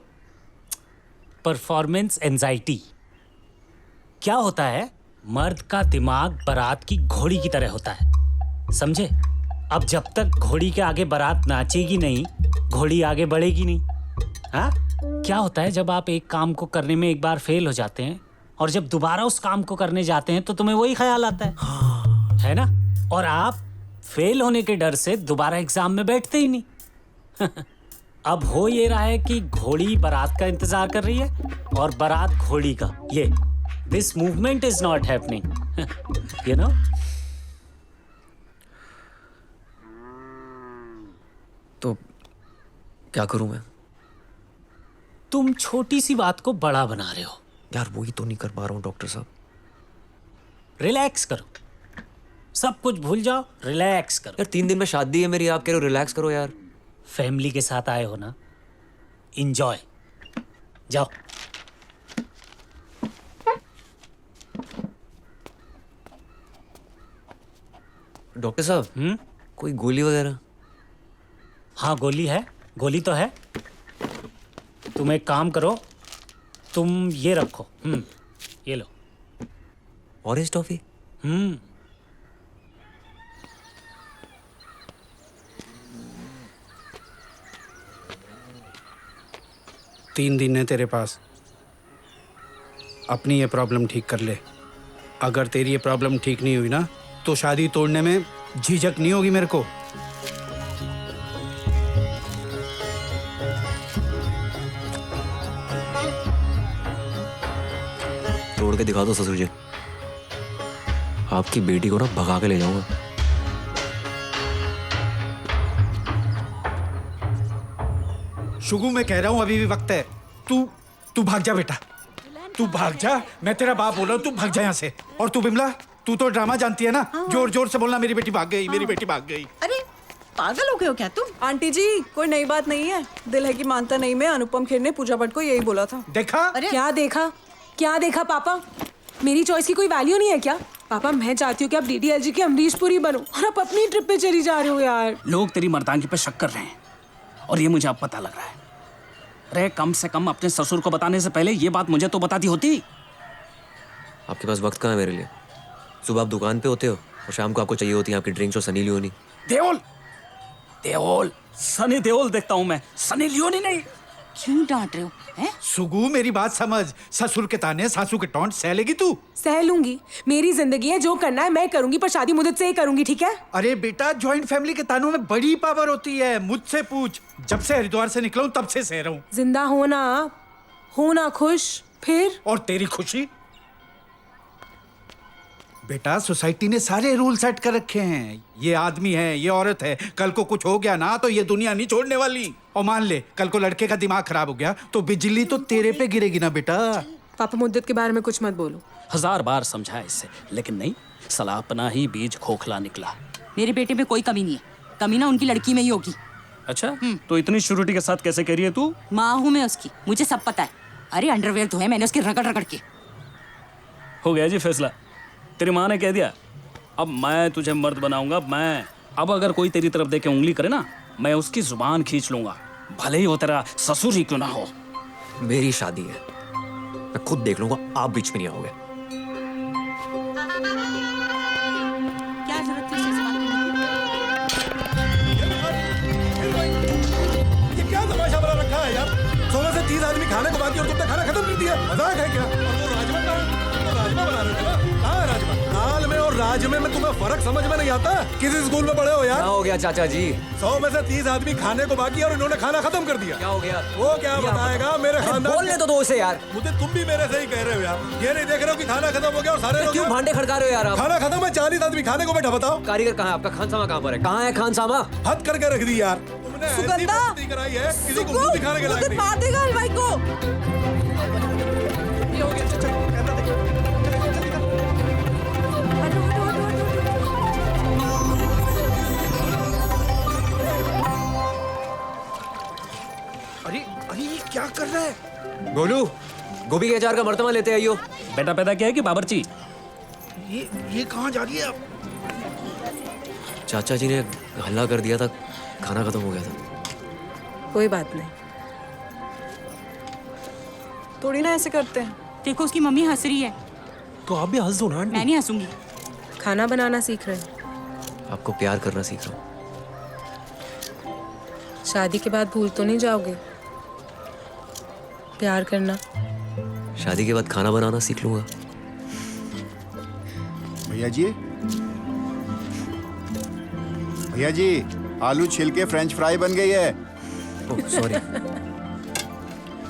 Performance anxiety. क्या होता है, मर्द का दिमाग बारात की घोड़ी की तरह होता है, समझे? अब जब तक घोड़ी के आगे बारात नाचेगी नहीं, घोड़ी आगे बढ़ेगी नहीं। हाँ, क्या होता है जब आप एक काम को करने में एक बार फेल हो जाते हैं और जब दोबारा उस काम को करने जाते हैं तो तुम्हें वही ख्याल आता है ना? और आप फेल होने के डर से दोबारा एग्जाम में बैठते ही नहीं। अब हो ये रहा है कि घोड़ी बारात का इंतजार कर रही है और बारात घोड़ी का। ये this movement is not happening, you know. तो क्या करूं मैं? तुम छोटी सी बात को बड़ा बना रहे हो यार। वही तो नहीं कर पा रहा हूं डॉक्टर साहब। रिलैक्स करो, सब कुछ भूल जाओ, रिलैक्स करो। यार 3 दिन में शादी है मेरी, आप कह रहे हो रिलैक्स करो यार। फैमिली के साथ आए हो ना, एंजॉय। जाओ। डॉक्टर साहब, कोई गोली वगैरह? हाँ गोली है, गोली तो है। तुम एक काम करो, तुम ये रखो, ये लो। Orange toffee? 3 दिन है तेरे पास, अपनी ये प्रॉब्लम ठीक कर ले। अगर तेरी ये प्रॉब्लम ठीक नहीं हुई ना तो शादी तोड़ने में झिझक नहीं होगी मेरे को। तोड़ के दिखा दो ससुर जी, आपकी बेटी को ना भगा के ले जाऊंगा। शुगु, मैं कह रहा हूं अभी भी वक्त है। तू भाग जा बेटा, तू भाग जा। मैं तेरा बाप बोल रहा हूं, तू भाग जा यहाँ से। और तू बिमला, तू तो ड्रामा जानती है ना। जोर जोर से बोलना, मेरी बेटी भाग गई, मेरी बेटी भाग गई। अरे पागल हो गए हो क्या तुम? आंटी जी, कोई नई बात नहीं है। दिल है कि मानता नहीं में अनुपम खेर ने पूजा भट्ट को यही बोला था। देखा? क्या देखा? क्या देखा पापा? मेरी चॉइस की कोई वैल्यू नहीं है क्या? पापा, मैं चाहती हूँ कि आप डीडीएलजी की अमरीश पुरी बनो और आप अपनी ट्रिप पे चली जा रहे हो यार। लोग तेरी मर्दानगी पे शक कर रहे हैं और ये मुझे अब पता लग रहा है। अरे कम से कम अपने ससुर को बताने से पहले ये बात मुझे तो बताती होती। आपके पास वक्त कहाँ है मेरे लिए? सुबह आप दुकान पे होते हो और शाम को आपको चाहिए होती है आपकी ड्रिंक्स और सनी लियोनी। देओल, देओल, सनी देओल देखता हूँ मैं, सनी लियोनी नहीं। क्यों डांट रहे हो? सुगु, मेरी बात समझ। ससुर के ताने, सासू के टॉन्ट सह लेगी तू? सह लूंगी, मेरी जिंदगी है, जो करना है मैं करूंगी, पर शादी मुझे से ही करूंगी, ठीक है? अरे बेटा, जॉइंट फैमिली के तानों में बड़ी पावर होती है। मुझसे पूछ, जब से हरिद्वार से निकला हूं तब से सह रहा हूं। जिंदा होना खुश, फिर? और तेरी खुशी? बेटा, सोसाइटी ने सारे रूल सेट कर रखे हैं। ये आदमी है, ये औरत है, कल को कुछ हो गया ना तो ये दुनिया नहीं छोड़ने वाली। और मान ले कल को लड़के का दिमाग खराब हो गया तो बिजली तो तेरे पे गिरेगी ना बेटा। पापा, मुद्दत के बारे में कुछ मत बोलो। 1000 बार समझाया इससे, लेकिन नहीं, साला अपना ही बीज खोखला निकला। मेरे बेटे में कोई कमी नहीं है, कमी ना उनकी लड़की में ही होगी। अच्छा, तो इतनी श्योरिटी के साथ कैसे कह रही है तू? माँ हूँ मैं उसकी, मुझे सब पता है। अरे अंडरवेयर धोए मैंने उसके रगड़ रगड़ के। हो गया जी फैसला, तेरी माँ ने कह दिया, अब मैं तुझे मर्द बनाऊंगा। मैं अब अगर कोई तेरी तरफ देके उंगली करे ना, मैं उसकी जुबान खींच लूंगा, भले ही वो तेरा ससुर ही क्यों ना हो। मेरी शादी है, मैं खुद देख लूंगा, आप बीच में नहीं आओगे। क्या जरूरत थी इससे बात करने की? ये क्या तमाशा बना रखा है यार? 16 से 30 आदमी खाने को बाकी और तुमने खाना खत्म कर दिया। मजाक है क्या? और वो राजमा का राजमा बना रहे थे ना? कहाँ है राजमा? दाल में और राज में तुम्हें फर्क समझ में नहीं आता? किस स्कूल में पढ़े हो यार? क्या हो गया चाचा जी? 100 में से 30 आदमी खाने को बाकी और इन्होंने खाना खत्म कर दिया। क्या हो गया? वो क्या बताएगा? मेरे खानदान बोलने तो दो उसे यार। मुझे तुम भी मेरे से ही कह रहे हो यार। ये नहीं देख रहे हो कि खाना खत्म हो गया और सारे लोग क्यों भांडे खड़का रहे हो यार आप? खाना खत्म है, 40 आदमी खाने को बैठा। बताओ कारीगर कहाँ है आपका? खानसामा कहाँ पर है? कहाँ है खानसामा? हद करके रख दी यार तुमने। ऐसी बेइज्जती कराई है, किसी को मुंह दिखाने के लायक नहीं। मार देगा हलवाई को। ये हो गया, चल कहना देख। अरे ये क्या कर रहा है? गोलू, गोभी के अचार का मर्तबा लेते आइयो। बेटा पैदा क्या है कि बाबरची? ये कहाँ जा रही है अब? चाचा जी ने हल्ला कर दिया था, खाना खत्म हो गया था। कोई बात नहीं, थोड़ी ना ऐसे करते हैं। देखो उसकी मम्मी हंस रही है। तो आप भी हंस दो ना आंटी। मैं नहीं हंसूंगी। खाना बनाना सीख रहे हैं। आपको प्यार करना सीख रहा हूँ। शादी के बाद भूल तो नहीं जाओगे प्यार करना? शादी के बाद खाना बनाना सीख लूंगा। भैया जी, भैया जी, आलू छिल के फ्रेंच फ्राई बन गई है। Oh sorry.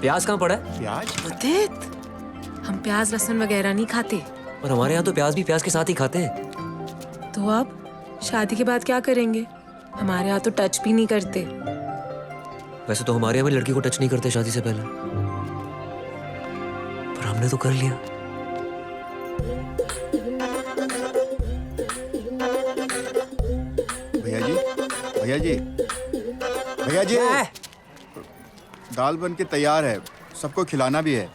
प्याज कहाँ पड़ा है? प्याज? उदित, हम प्याज लहसुन वगैरह नहीं खाते। और हमारे यहाँ तो प्याज भी प्याज के साथ ही खाते हैं। तो अब शादी के बाद क्या करेंगे? हमारे यहाँ तो टच भी नहीं करते। वैसे तो हमारे यहाँ भी लड़की को टच नहीं करते शादी से पहले, पर हमने तो कर लिया। भैया जी, भैया जी, भैया जी, दाल बन के तैयार है, सबको खिलाना भी है।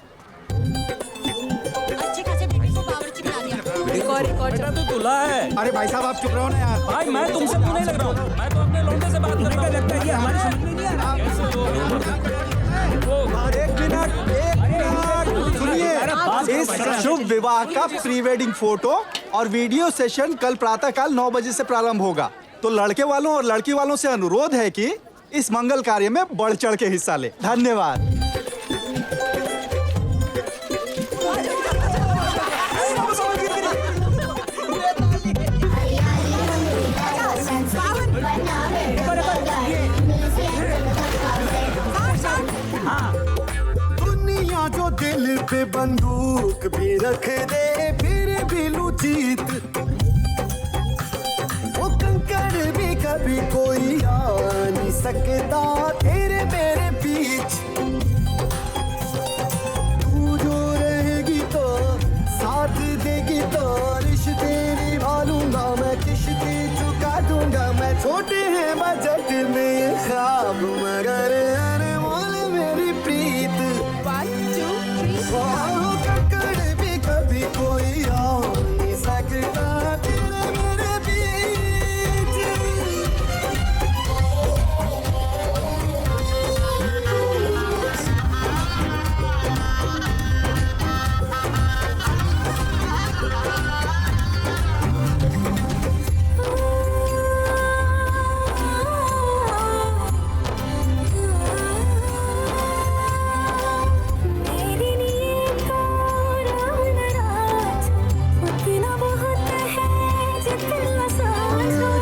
बेटा तो दूल्हा है। अरे भाई साहब आप चुप रहो ना यार। भाई मैं तुमसे क्यों नहीं लग रहा हूँ? मैं तो अपने लौंडे से बात कर रहा हूँ। लगता है ये हमारी समझ में नहीं आ रहा। एक मिनट सुनिए, इस शुभ विवाह का प्री वेडिंग फोटो और वीडियो सेशन कल प्रातःकाल 9 बजे से प्रारंभ होगा। तो लड़के वालों और लड़की वालों से अनुरोध है कि इस मंगल कार्य में बढ़ चढ़ के हिस्सा ले। धन्यवाद। दुनिया जो दिल पे बंदूक भी रख दे फिर भी लू जीत, वो कंकड़ भी कभी कोई आ नहीं सकता तेरे मेरे बीच। तू जो रहेगी तो साथ देगी तो रिश्ते निभा लूंगा मैं, किश्ती चुका दूंगा मैं। छोटे हैं बजट में ये ख्वाब मगर अनमोल मेरी प्रीत। कंकड़ भी कभी कोई आ नहीं सकता तेरे मेरे बीच।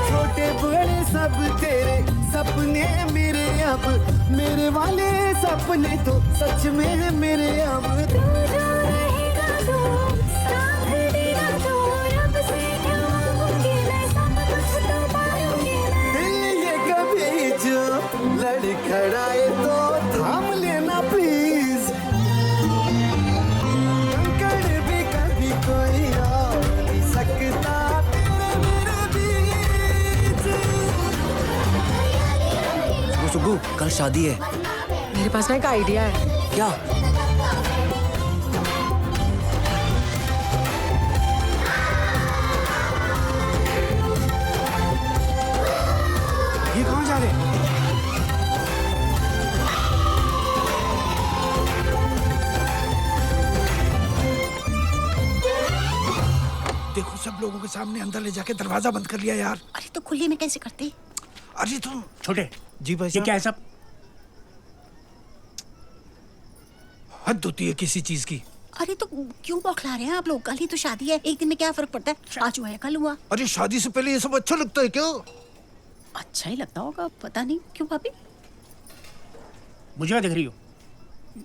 छोटे बड़े सब तेरे सपने मेरे अब, मेरे वाले सपने तो सच में है मेरे अब। तू जो रहेगा तो साथ देगा तो रब से क्या मांगूंगी मैं, सब कुछ तो पाऊंगी मैं। दिल ये कभी जो लड़खड़ाए तो थाम लेना प्लीज। कंकड़ भी कभी कोई आ नहीं सकता तेरे मेरे बीच। सुग्गू, कल शादी है। मेरे पास ना एक आइडिया है। क्या? ये कहाँ जा रहे हैं? देखो सब लोगों के सामने अंदर ले जाके दरवाजा बंद कर लिया यार। अरे तो खुले में कैसे करते? अरे तुम छोटे जी भाई ये क्या है सब? हद होती है किसी चीज की। अरे तो क्यों बौखला रहे हैं आप लोग? कल ही तो शादी है, एक दिन में क्या फर्क पड़ता है? आज हुआ है कल हुआ। अरे शादी से पहले ये सब अच्छा लगता है क्या? अच्छा ही लगता होगा, पता नहीं क्यों भाभी। मुझे क्या देख रही हो?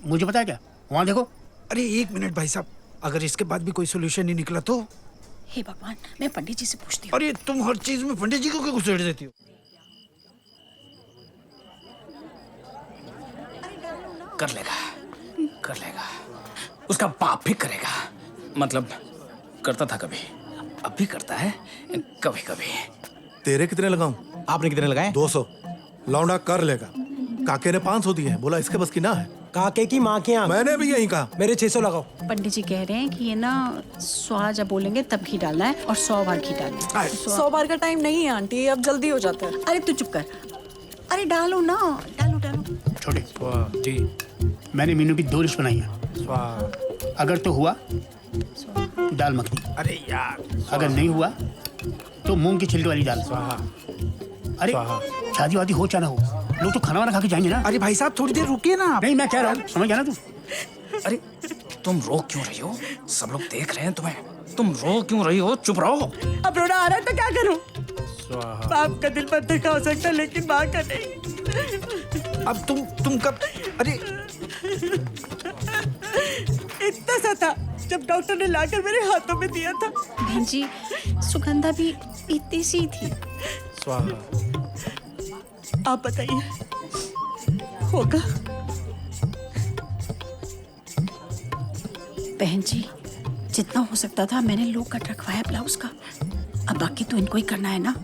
मुझे पता है क्या? वहाँ देखो। अरे एक मिनट भाई साहब, अगर इसके बाद भी कोई सोल्यूशन नहीं निकला तो? हे भगवान, मैं पंडित जी से पूछती हूँ। अरे तुम हर चीज में पंडित जी को क्यों घुसेड़ देती हो? कर लेगा, कर लेगा। उसका बाप भी करेगा। मतलब करता था कभी, अब भी करता है कभी कभी। तेरे कितने लगाऊं? आपने कितने लगाए? 200। लौंडा कर लेगा। काके ने 500 दिए हैं, बोला इसके बस की ना है। काके की माँ के यहाँ मैंने भी यही कहा। मेरे 600 लगाओ। पंडित जी कह रहे हैं कि ये ना 100 जब बोलेंगे तब घी डालना है और 100 बार घी डालना है। 100 बार का टाइम नहीं है आंटी, अब जल्दी हो जाता है। अरे तू चुप कर। अरे डालो ना, डालो डालो। छोटे जी, मैंने मीनू की 2 लिस्ट बनाई है। अगर तो हुआ दाल मखनी, अरे यार, अगर नहीं हुआ तो मूंग की छिलके वाली दाल। अरे शादी वादी हो चाहे ना हो, लोग तो खाना वाना खा के जाएंगे ना। अरे भाई साहब थोड़ी देर रुकिए ना। नहीं, मैं कह रहा हूँ, समझ गया ना तू? अरे तुम रो क्यों रही हो? सब लोग देख रहे हैं तुम्हें। तुम रो क्यों रही हो? चुप रहो। अब रोना आ रहा है तो क्या करूं? बाप का दिल पत्थर का हो सकता है लेकिन माँ का नहीं। अब तुम कब? अरे इतना सा था जब डॉक्टर ने लाकर मेरे हाथों में दिया था। बहन जी, सुगंधा भी इतनी सी थी। आप बताइए, होगा? बहन जी, जितना हो सकता था मैंने लोग कट रखवाया ब्लाउज का। अब बाकी तो इनको ही करना है ना।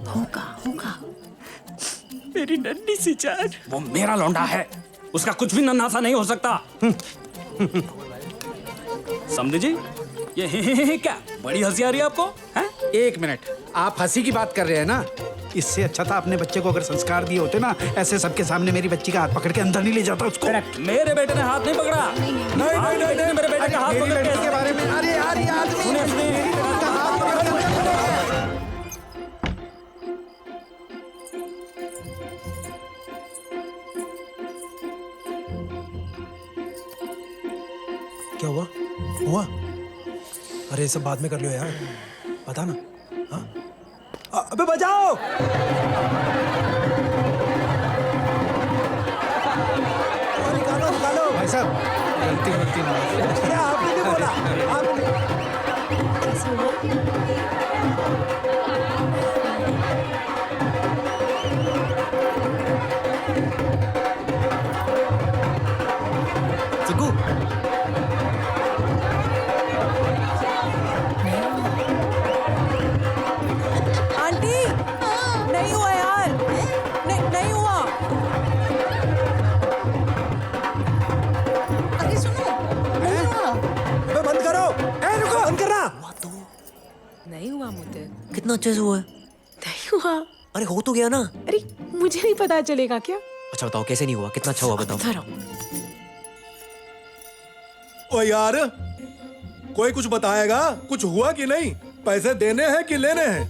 होगा होगा। मेरी नन्ही सी जान। वो मेरा लौंडा है, उसका कुछ भी नन्हा सा नहीं हो सकता। समझे जी? ये क्या बड़ी हंसी आ रही है आपको? हैं? 1 मिनट, आप हंसी की बात कर रहे हैं ना? इससे अच्छा था अपने बच्चे को अगर संस्कार दिए होते ना, ऐसे सबके सामने मेरी बच्ची का हाथ पकड़ के अंदर नहीं ले जाता उसको। मेरे बेटे ने हाथ नहीं पकड़ा। नहीं, मेरे बेटे का हाथ मेरी पकड़ लड़की के बारे में। अरे यार, ये आदमी सुने, मेरी लड़की का हाथ पकड़ के अंदर ले गया। क्या हुआ? हुआ? अरे सब बाद में कर लियो यार, बता ना। हाँ? अबे बजाओ। निकालो। भाई साहब, गलती नहीं। अरे आपने नहीं बोला, आपने। सुगु, आंटी नहीं हुआ यार, नहीं हुआ। अरे सुनो, नहीं हुआ। अबे बंद करो। रुको, बंद करना। नहीं हुआ मुझे। कितना अच्छे से हुआ है। नहीं हुआ। अरे हो तो गया ना। अरे मुझे नहीं पता चलेगा क्या? अच्छा बताओ कैसे नहीं हुआ, कितना अच्छा हुआ बताओ। ओ यार, कोई कुछ बताएगा? कुछ हुआ कि नहीं? पैसे देने हैं कि लेने हैं?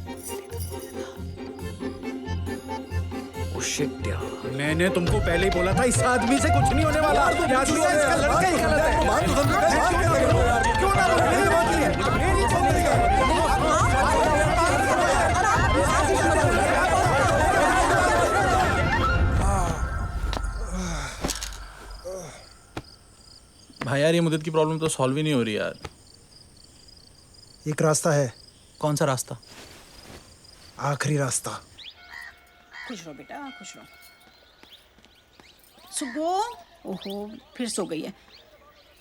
ओ शिट यार, मैंने तुमको पहले ही बोला था इस आदमी से कुछ नहीं होने वाला। या तो इसका लड़का ही गलत है। क्यों ना मेरी बात नहीं है। मेरी बात नहीं है। भाई यार, ये मुद्दत की प्रॉब्लम तो सॉल्व ही नहीं हो रही यार। एक रास्ता है। कौन सा रास्ता? आखिरी रास्ता। खुश रहो बेटा, खुश रहो। सुगो, ओहो, फिर सो गई है।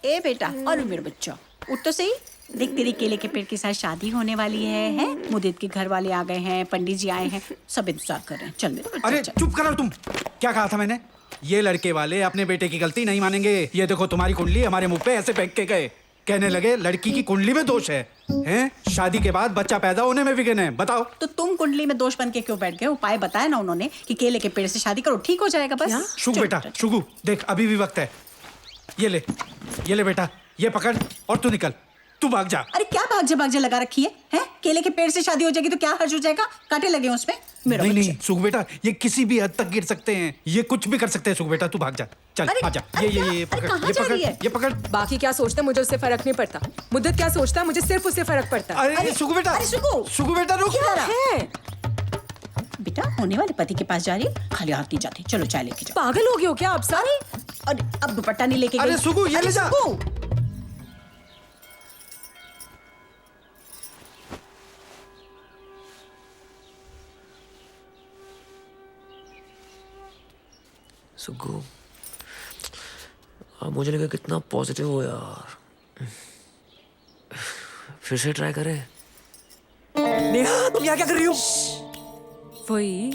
ए बेटा, और मेरा बच्चा, उठ तो सही। देख, तेरी केले के पेड़ के साथ शादी होने वाली है? मुदित के घर वाले आ गए हैं, पंडित जी आए हैं, सब इंतजार कर रहे हैं। चल मेरा बच्चा, अरे चल। चुप करो तुम। क्या कहा था मैंने? ये लड़के वाले अपने बेटे की गलती नहीं मानेंगे। ये देखो तुम्हारी कुंडली हमारे मुंह पे ऐसे फेंक के गए। कहने लगे लड़की की कुंडली में दोष है। हैं? शादी के बाद बच्चा पैदा होने में विघ्न है। बताओ। तो तुम कुंडली में दोष बन के क्यों बैठ गए? उपाय बताया ना उन्होंने कि केले के पेड़ से शादी करो, ठीक हो जाएगा बस। शुगु बेटा, शुगु देख, अभी भी वक्त है। ये ले बेटा, ये पकड़ और तू निकल, तू भाग जा। अरे क्या भाग जा लगा रखी है? हैं? केले के पेड़ से शादी हो जाएगी तो क्या हर्ज हो जाएगा? कांटे लगे हैं उसमें। मेरा नहीं, सुगु बेटा, ये किसी भी हद तक गिर सकते हैं। ये कुछ भी कर सकते हैं। सुगु बेटा, तू भाग जा। चल आजा। ये पकड़, ये पकड़। बाकी क्या सोचता है मुझे उससे फर्क नहीं पड़ता। मुद्दत क्या सोचता है मुझे सिर्फ उससे फर्क पड़ता है। अरे सुगु बेटा, सुगु बेटा रुक। क्या है? बेटा, होने वाले पति के पास जा रही है, खाली हाथ नहीं जाती। चलो चाय लेके जाओ। पागल हो गए हो क्या आप सारे? अरे अब दुपट्टा नहीं लेके गई। अरे सुगु, ये ले जा। सुगु, अब मुझे लगा कितना पॉजिटिव हो यार। फिर से ट्राई करें। नेहा, तुम यहाँ क्या कर रही हो? वही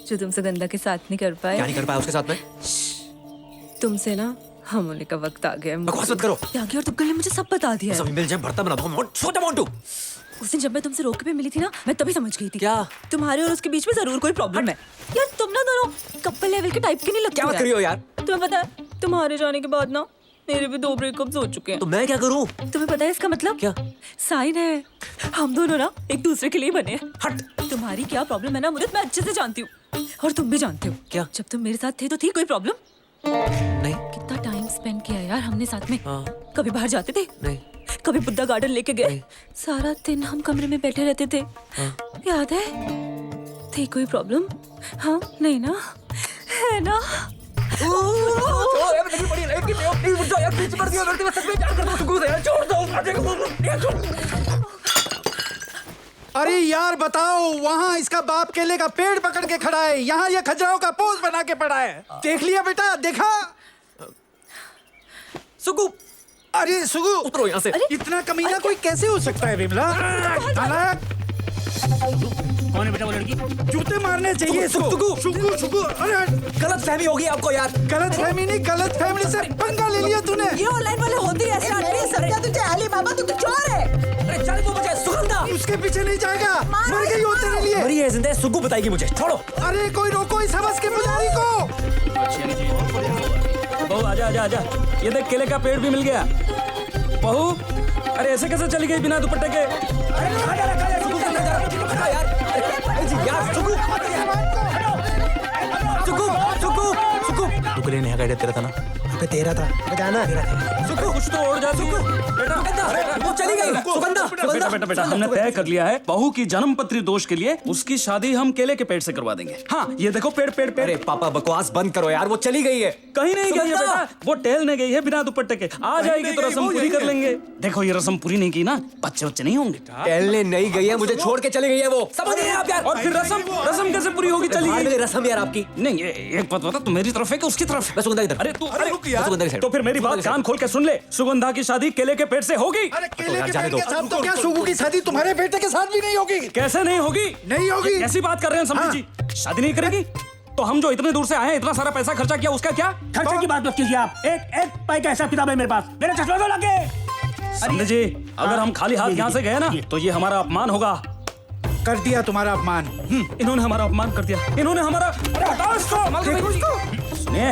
जो तुम सुगंधा के साथ नहीं कर पाए। क्या नहीं कर पाया उसके साथ में? तुमसे ना हम होने का वक्त आ गया है। बकवास मत करो। त्यागी और तुक्कल ने मुझे सब बता दिया सब है। मिल जाए भरता बना दो। छोटा मोंटू। उस दिन जब मैं तुमसे रोके पे मिली थी ना, मैं तभी समझ गई थी। क्या? तुम्हारे और उसके बीच में जरूर कोई प्रॉब्लम है। यार तुम ना दोनों कपल लेवल के टाइप के नहीं लगते। क्या बात कर रही हो यार? तुम्हें पता है तुम्हारे जाने के बाद ना मेरे भी 2 ब्रेकअप्स हो चुके हैं। तो मैं क्या करूं? तुम्हें पता है इसका मतलब क्या? साइन है। हम दोनों ना एक दूसरे के लिए बने हैं। हट। तुम्हारी क्या प्रॉब्लम है ना मुझे मैं अच्छे से जानती हूँ, और तुम भी जानते हो। क्या? जब तुम मेरे साथ थे तो थी कोई प्रॉब्लम? नहीं। कितना टाइम स्पेंड किया यार हमने साथ में। हाँ। कभी बाहर जाते थे? नहीं। कभी बुद्धा गार्डन लेके गए? सारा दिन हम कमरे में बैठे रहते थे। हाँ। याद है? थी कोई प्रॉब्लम? हाँ नहीं ना, है ना? अरे यार बताओ, वहाँ इसका बाप केले का पेड़ पकड़ के खड़ा है, यहाँ ये खजराओं का पोज बना के पड़ा है। देख लिया बेटा? देखा? सुगु। अरे सुगु उतरो यहाँ से। इतना कमीना कोई कैसे हो सकता है विमला? कौन है बेटा वो लड़की? जूते मारने चाहिए इसको। सुगु सुगु। अरे गलत फहमी होगी आपको यार। गलत फहमी नहीं, गलत फहमी से पंगा ले लिया तूने। ये ऑनलाइन वाले होते हैं ऐसे। समझा तुझे अली बाबा, तू तो चोर है। अरे चल तू मुझे सुगंधा। उसके पीछे नहीं जाएगा, मर गई हो तेरे लिए। मरी है जिंदा है, सुगु बताएगी मुझे। छोड़ो। अरे कोई रोको इस हवस के पुजारी को। बहू आजा आजा आजा, ये देख केले का पेड़ भी मिल गया। बहू अरे ऐसे कैसे चली गई बिना दुपट्टे के? टुकड़े नहीं हटाया तेरा था ना? अबे तेरा था। जाना सुगु कुछ तो और जा सुगु। बेटा वो चली गई। सुगंधा बेटा बेटा बेटा हमने तय कर लिया है, बहू की जन्मपत्री दोष के लिए उसकी शादी हम केले के पेड़ से करवा देंगे। हाँ ये देखो पेड़ पेड़ पेड़। अरे पापा बकवास बंद करो यार, वो चली गई है। कहीं नहीं गई है बेटा, वो टहलने गई है बिना दुपट्टे के। आ जाएगी तो रस्म पूरी कर लेंगे। देखो ये रस्म पूरी नहीं की ना, बच्चे बच्चे नहीं होंगे। टहलने नहीं गई है, मुझे छोड़ के चली गई है वो। समझ रहे हैं आप यार? और फिर रस्म रस्म कैसे पूरी होगी? चली गई रस्म यार आपकी। नहीं एक बात बता, तू मेरी तरफ है कि उसकी तरफ है? मैं सुगंधा इधर। अरे तू सुगंधा की साइड। तो फिर मेरी बात कान खोल के सुन ले, सुगंधा की शादी केले के पेड़ से होगी। अरे केले के पेड़ के साथ तो क्या सुगु की शादी तुम्हारे बेटे के साथ भी नहीं होगी? कैसे नहीं होगी? नहीं होगी। कैसी बात कर रहे हैं समझी जी? शादी नहीं करेगी तो हम जो इतने दूर से आए हैं, इतना सारा पैसा खर्चा किया, उसका क्या? खर्चे की बात मत कीजिए आप। एक पाई का हिसाब किताब है मेरे पास। मेरे चश्मे तो लगे। समझे जी, अगर हम खाली हाथ यहाँ से गए ना तो ये हमारा अपमान होगा। कर दिया तुम्हारा अपमान। इन्होंने हमारा अपमान कर दिया। इन्होंने हमारा सुनिए,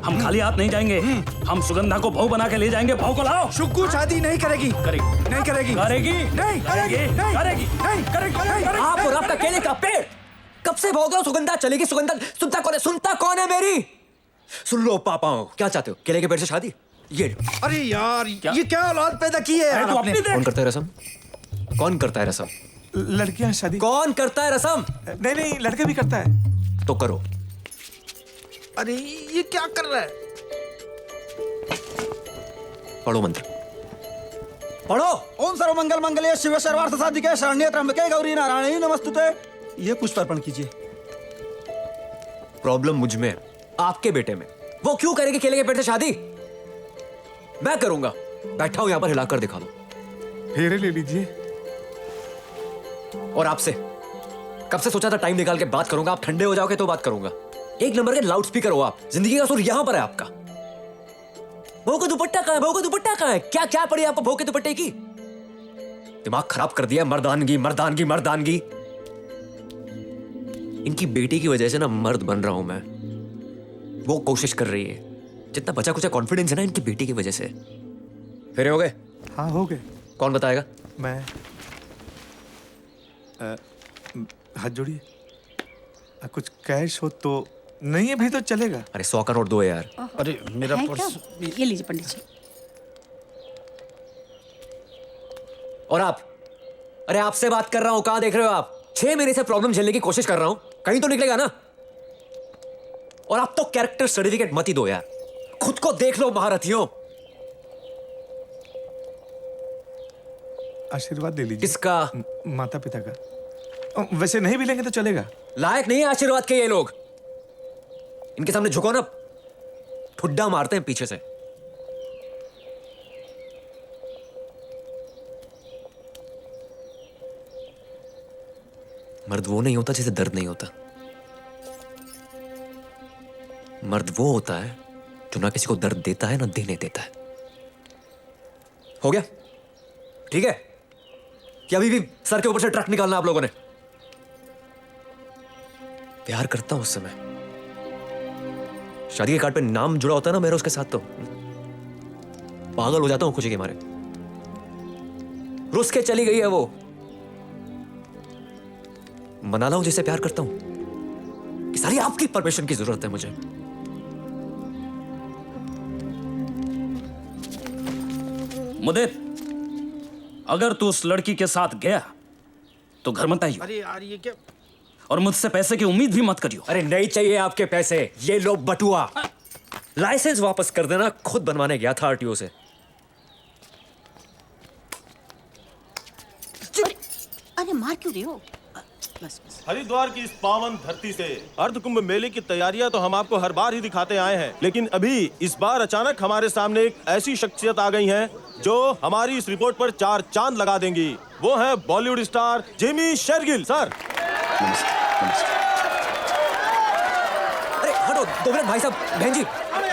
हम खाली हाथ नहीं जाएंगे। हम सुगंधा को बहू बना के ले जाएंगे। बहू को लाओ। सुगु शादी नहीं करेगी। करेगी नहीं करेगी। करेगी नहीं करेगी। नहीं करेगी नहीं करेगी। आप और आपका केले का पेड़ कब से भोग रहा हूं? सुगंधा चलेगी। सुगंधा सुनता कौन है? सुनता कौन है मेरी? सुन लो पापा, क्या चाहते हो? केले के पेड़ से शादी? ये अरे यार ये क्या औलाद पैदा की है यार आपने? कौन करता है रसम? कौन करता है रसम? लड़कियां शादी। कौन करता है रसम? नहीं नहीं, लड़का भी करता है। तो करो। अरे ये क्या कर रहा है? पढ़ो मंत्र। पढ़ो। ओम सर्वमंगल मंगले शिव सर्वार्थ साधिके शरण्ये त्र्यंबके गौरी नारायणी नमस्तुते। ये पुष्प अर्पण कीजिए। प्रॉब्लम मुझ में, आपके बेटे में। वो क्यों करेगी केले के पेड़ से शादी? मैं करूंगा। बैठा हूं यहां पर, हिलाकर दिखा दो। फेरे ले लीजिए। और आपसे कब से सोचा था टाइम निकाल के बात करूंगा, आप ठंडे हो जाओगे तो बात करूंगा। एक नंबर के लाउड स्पीकर हो आप। जिंदगी का सुर यहां पर है आपका। बहू का दुपट्टा कहां है? बहू का दुपट्टा कहां है? क्या क्या पड़ी आपको बहू के दुपट्टे की? दिमाग खराब कर दिया। मर्दानगी मर्दानगी मर्दानगी। इनकी बेटी की वजह से ना मर्द बन रहा हूं मैं। वो कोशिश कर रही है। जितना बचा कुछ कॉन्फिडेंस है ना इनकी बेटी की वजह से। फेरे हो गए? हाँ हो गए। कौन बताएगा? मैं हाथ जोड़िए। कुछ कैश हो तो नहीं है भी तो चलेगा। अरे 100 का नोट दो यार। अरे मेरा है पर्स। क्या? ये लीजिए पंडित जी। और आप? अरे आपसे बात कर रहा हूं, कहां देख रहे हो आप? 6 महीने से प्रॉब्लम झेलने की कोशिश कर रहा हूं, कहीं तो निकलेगा ना। और आप तो कैरेक्टर सर्टिफिकेट मत ही दो यार, खुद को देख लो महारथियों। आशीर्वाद दे लीजिए। किसका? माता पिता का। वैसे नहीं भी लेंगे तो चलेगा। लायक नहीं है आशीर्वाद के ये लोग। इनके सामने झुको ना, ठुड्डा मारते हैं पीछे से। मर्द वो नहीं होता जिसे दर्द नहीं होता। मर्द वो होता है जो ना किसी को दर्द देता है ना देने देता है। हो गया? ठीक है कि अभी भी सर के ऊपर से ट्रक निकालना आप लोगों ने? प्यार करता हूं उस समय, शादी के कार्ड पे नाम जुड़ा होता है ना मेरा उसके साथ, तो पागल हो जाता हूं खुशी के मारे। रुस के चली गई है वो, मना लाऊं जिसे प्यार करता हूं कि सारी आपकी परमिशन की जरूरत है मुझे। मुदित, अगर तू उस लड़की के साथ गया तो घर मत आइयो। अरे यार ये क्या? और मुझसे पैसे की उम्मीद भी मत करियो। अरे नहीं चाहिए आपके पैसे, ये लो बटुआ। लाइसेंस वापस कर देना, खुद बनवाने गया था आरटीओ से। अरे मार क्यों रहे हो? हरिद्वार की इस पावन धरती से अर्ध कुंभ मेले की तैयारियां तो हम आपको हर बार ही दिखाते आए हैं, लेकिन अभी इस बार अचानक हमारे सामने एक ऐसी शख्सियत आ गई है जो हमारी इस रिपोर्ट पर 4 चांद लगा देंगी। वो है Bollywood star Jimmy Shergill. Sir अरे हटो 2 मिनट भाई साहब। बहन जी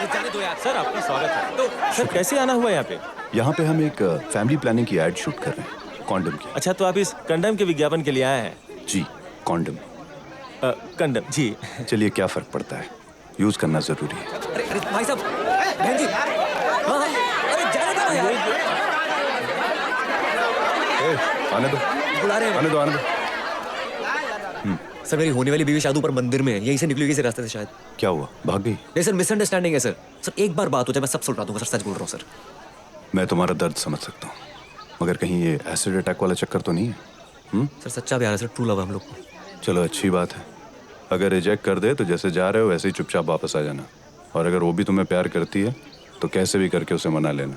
जाने दो यार। सर आपका स्वागत है। तो सर कैसे आना हुआ यहाँ पे? यहाँ पे हम एक फैमिली प्लानिंग की एड शूट कर रहे हैं, कॉन्डम की। अच्छा, तो आप इस कंडम के विज्ञापन के लिए आए हैं? जी, कॉन्डम। कंडम जी। चलिए, क्या फर्क पड़ता है, यूज करना जरूरी है। अरे भाई साहब, बहन जी, हाँ, अरे जाने दो यार। आने दो, बुला रहे हैं। आने दो, आने दो। सर मेरी होने वाली बीवी शादी पर मंदिर में है, यहीं से निकली हुई इसी रास्ते से शायद। क्या हुआ, भाग गई? नहीं सर, मिसअंडरस्टैंडिंग है सर। सर एक बार बात हो जाए मैं सब सुलझा दूंगा सर, सच बोल रहा हूँ सर। मैं तुम्हारा दर्द समझ सकता हूँ, मगर कहीं ये एसिड अटैक वाला चक्कर तो नहीं है? सर सच्चा प्यार है सर, ट्रू लव है हम लोग को। चलो अच्छी बात है। अगर रिजेक्ट कर दे तो जैसे जा रहे हो वैसे ही चुपचाप वापस आ जाना, और अगर वो भी तुम्हें प्यार करती है तो कैसे भी करके उसे मना लेना।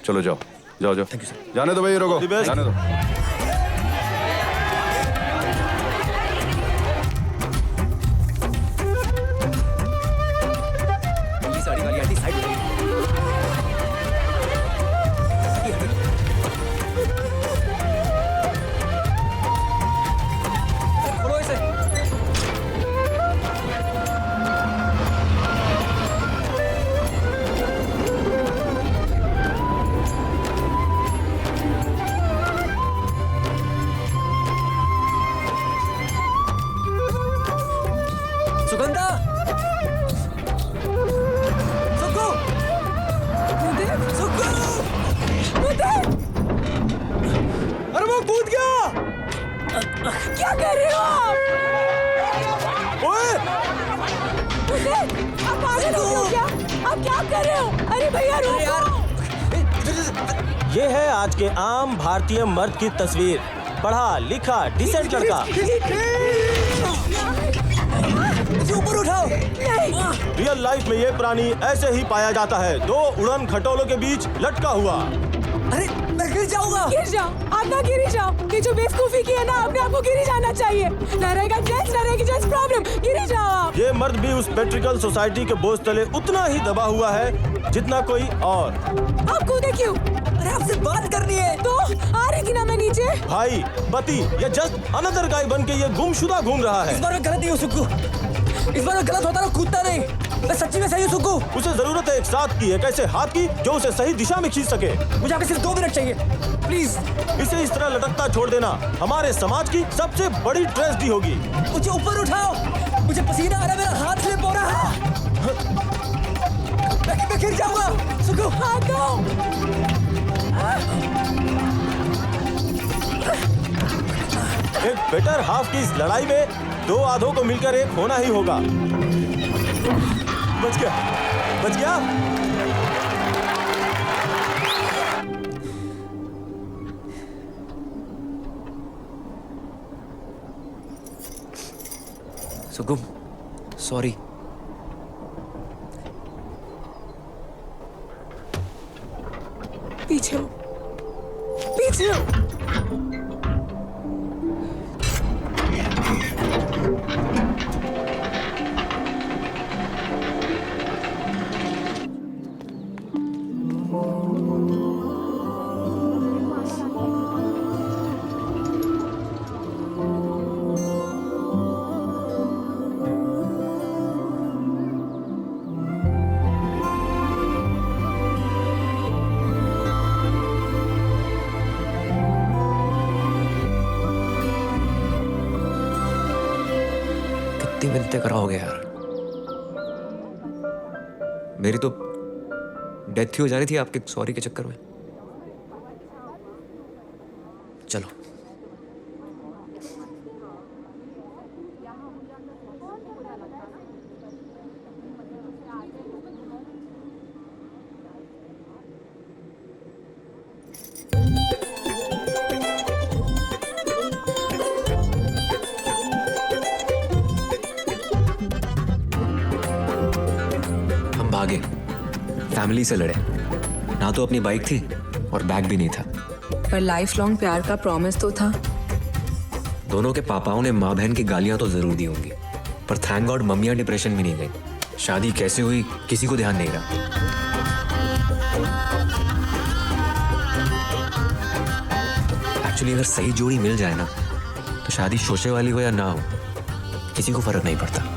चलो जाओ जाओ जाओ। Thank you sir. जाने दो भाई, रोको, जाने दो। साड़ी वाली आंटी साइड में। खोलो इसे। सुगंधा, सुक्कू, सुक्कू, अरे वो कूद गया। क्या कर रहे हो आप? ओए! आप पागल हो गए हो क्या? आप क्या कर रहे हो? अरे भैया रुको। ये है आज के आम भारतीय मर्द की तस्वीर। पढ़ा लिखा डिसेंट लड़का। ऊपर उठाओ। रियल लाइफ में ये प्राणी ऐसे ही पाया जाता है, 2 उड़न खटोलों के बीच लटका हुआ। अरे मैं गिर जाऊंगा। गिर जाओ, आप ना गिर ही जाओ। ये जो बेवकूफी की है ना, अपने आपको गिर ही जाना चाहिए। ना रहेगा जेंट्स, ना रहेगी जेंट्स प्रॉब्लम, गिर ही जाओ आप। ये मर्द भी उस पेट्रिकल सोसाइटी के बोझ तले उतना ही दबा हुआ है जितना कोई और। आप कूदे क्यों? अरे आपसे बात करनी है। तो आ रही थी ना मैं नीचे। भाई बती, ये जस्ट अनदर गाय बन के ये गुमशुदा घूम रहा है। इस बार मैं गलत नहीं हूँ सुक्कू, इस बार मैं गलत होता ना कूदता नहीं। मैं सच्ची में सही हूँ सुक्कू। उसे जरूरत है एक साथ की, एक ऐसे हाथ की जो उसे सही दिशा में खींच सके। मुझे आपके सिर्फ 2 मिनट चाहिए प्लीज। इसे इस तरह लटकता छोड़ देना हमारे समाज की सबसे बड़ी ट्रेजेडी होगी। मुझे ऊपर उठाओ, मुझे पसीना आ रहा है, मेरा हाथ स्लिप हो रहा है। मैं गिर जाऊंगा सुक्कू। हाथ दो। एक बेटर हाफ की इस लड़ाई में 2 आधों को मिलकर एक होना ही होगा। बच गया, बच गया। सुगम, सॉरी। पीछे हो, पीछे हो। मिलते कराओगे यार? मेरी तो डेथ ही हो जानी थी आपके सॉरी के चक्कर में। चलो। हम भागे, फैमिली से लड़े, ना तो अपनी बाइक थी और बैग भी नहीं था। पर लाइफ लॉन्ग प्यार का प्रॉमिस तो था। दोनों के पापाओं ने माँ बहन की गालियां तो जरूर दी होंगी, पर थैंक गॉड मम्मियां डिप्रेशन में नहीं गई। शादी कैसे हुई किसी को ध्यान नहीं रहा। एक्चुअली अगर सही जोड़ी मिल जाए ना, तो शादी शोशे वाली हो या ना हो, किसी को फर्क नहीं पड़ता।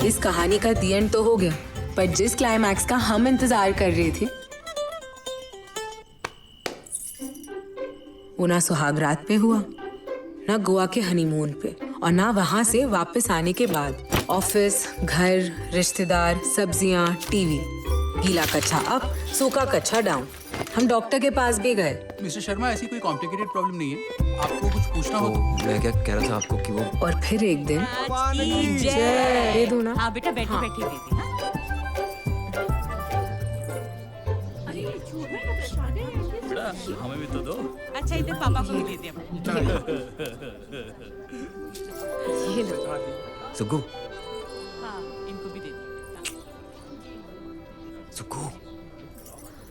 इस कहानी का दी एंड तो हो गया, पर जिस क्लाइमैक्स का हम इंतजार कर रहे थे वो ना सुहाग रात पे हुआ, ना गोवा के हनीमून पे, और ना वहां से वापस आने के बाद। ऑफिस, घर, रिश्तेदार, सब्जियां, टीवी, गीला कच्चा अप, सूखा कच्चा डाउन। हम डॉक्टर के पास भी गए। मिस्टर शर्मा, ऐसी कोई कॉम्प्लिकेटेड प्रॉब्लम नहीं है, आपको कुछ पूछना हो तो। मैं क्या कह रहा था आपको कि वो, और फिर एक दिन जय दे दूं ना? हाँ बेटा, बैठी बैठी दे दी। हमें भी तो दो। अच्छा, इधर पापा को भी दे दिया। ये लो। सुग्गू, हाँ, इनको भी दे दिया। सुग्गू,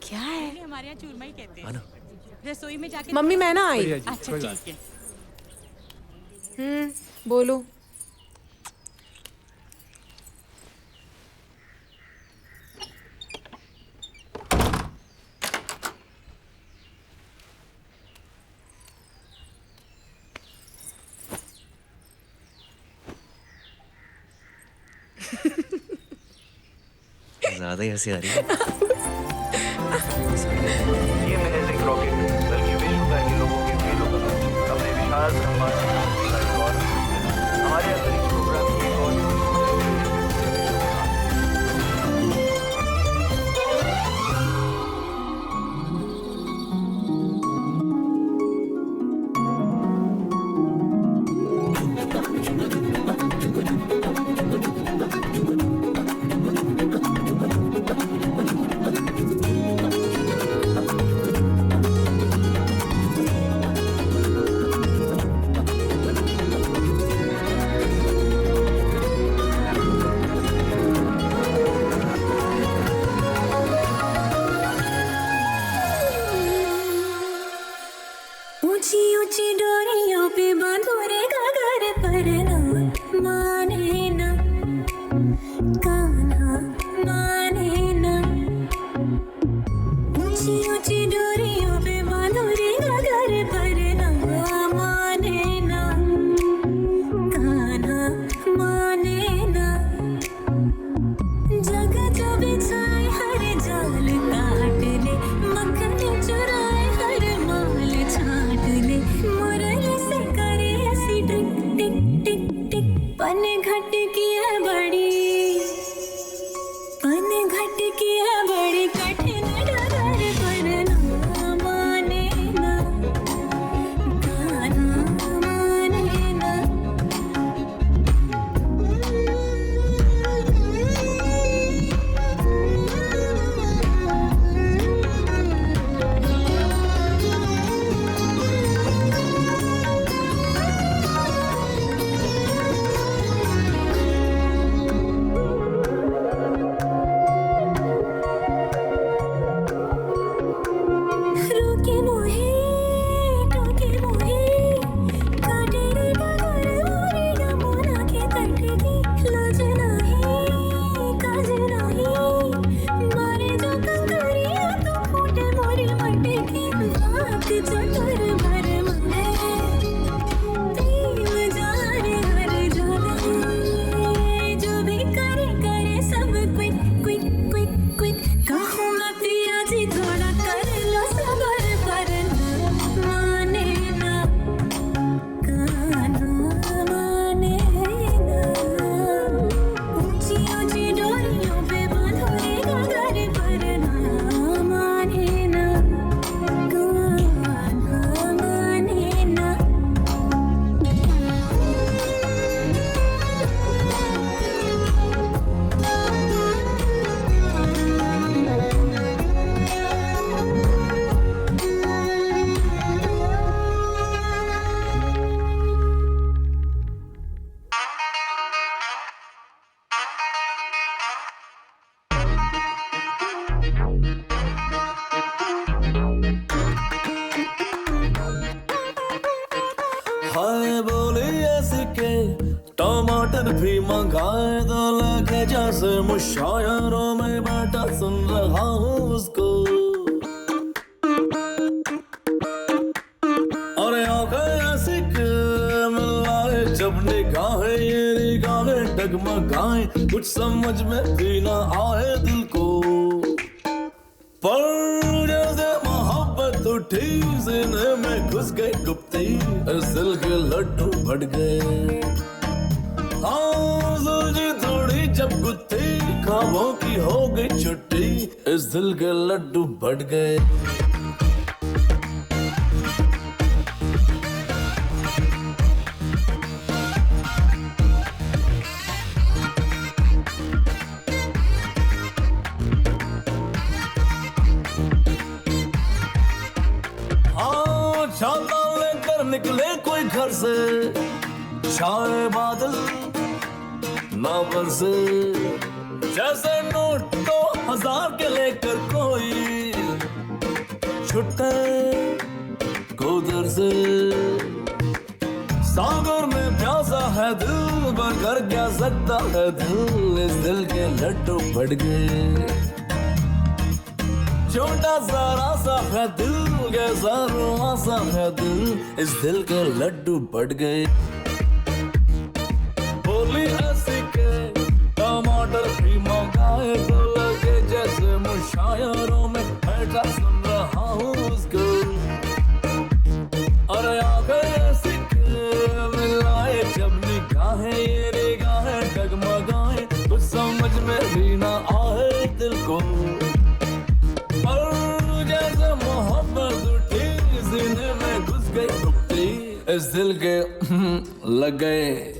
क्या है? हमारे यहाँ चूरमा ही कहते हैं। रसोई में जाके मम्मी मैं ना आई। अच्छा ठीक है। बोलो। ज्यादा ही हंसी आ रही है। ये महज एक रॉकेट बल्कि विश्व भर के लोगों के फेलों का अपने विशाल ब्रह्मांड हमारे अंतरिक्ष प्रोग्राम की एक और ऊंची ऊंची डोरियों पे बांधो रे घाघर पर ना माने ना कान्हा माने ना। ऊंची ऊंची डोरियों पे बांधो रे घाघर पर ना माने ना कान्हा माने ना। जग जो बिछाए हर जाल काट ले, मक्खन चुराए हर माल छाट ले, मुरली से करे ऐसी टिक टिक टिक टिक, पन टमाटर भी मंगाए तो लगे जैसे मुशायरों में बैठा सुन रहा हूँ उसको। अरे आंखें ऐसी के मिलाए जब निगाहें ये निगाहें डगमगाए, कुछ समझ में भी ना आए दिल को। पर जैसे मोहब्बत उठी सीने में घुस गई गुप्ती, इस दिल के लड्डू फट गए। हाँ सुलझी थोड़ी जब गुत्थी, ख्वाबों की हो गई छुट्टी, इस दिल के लड्डू फट गए। छाता लेकर निकले कोई घर से, छाए बादल ना बरसे, जैसे नोट 2000 के लेकर कोई छुट्टे गोदर से। सागर में प्यासा है दिल, भर क्या सकता है दिल, इस दिल के लड्डू फट गए। छोटा सारा सा है दिल, कैसा रुआ सा है दिल, इस दिल के लड्डू बढ़ गए। बोली ऐसी के टमाटर भी मंगाए तो लगे जैसे मुशायरों में बैठा सुन रहा हूँ उसको। अरे आंखें ऐसी के मिलाए जब निगाहें ये निगाहें डगमगाए, कुछ समझ में भी ना आए दिल को। जैसे मोहब्बत उठी सीने में घुस गई गुप्ती, इस दिल के लग गए।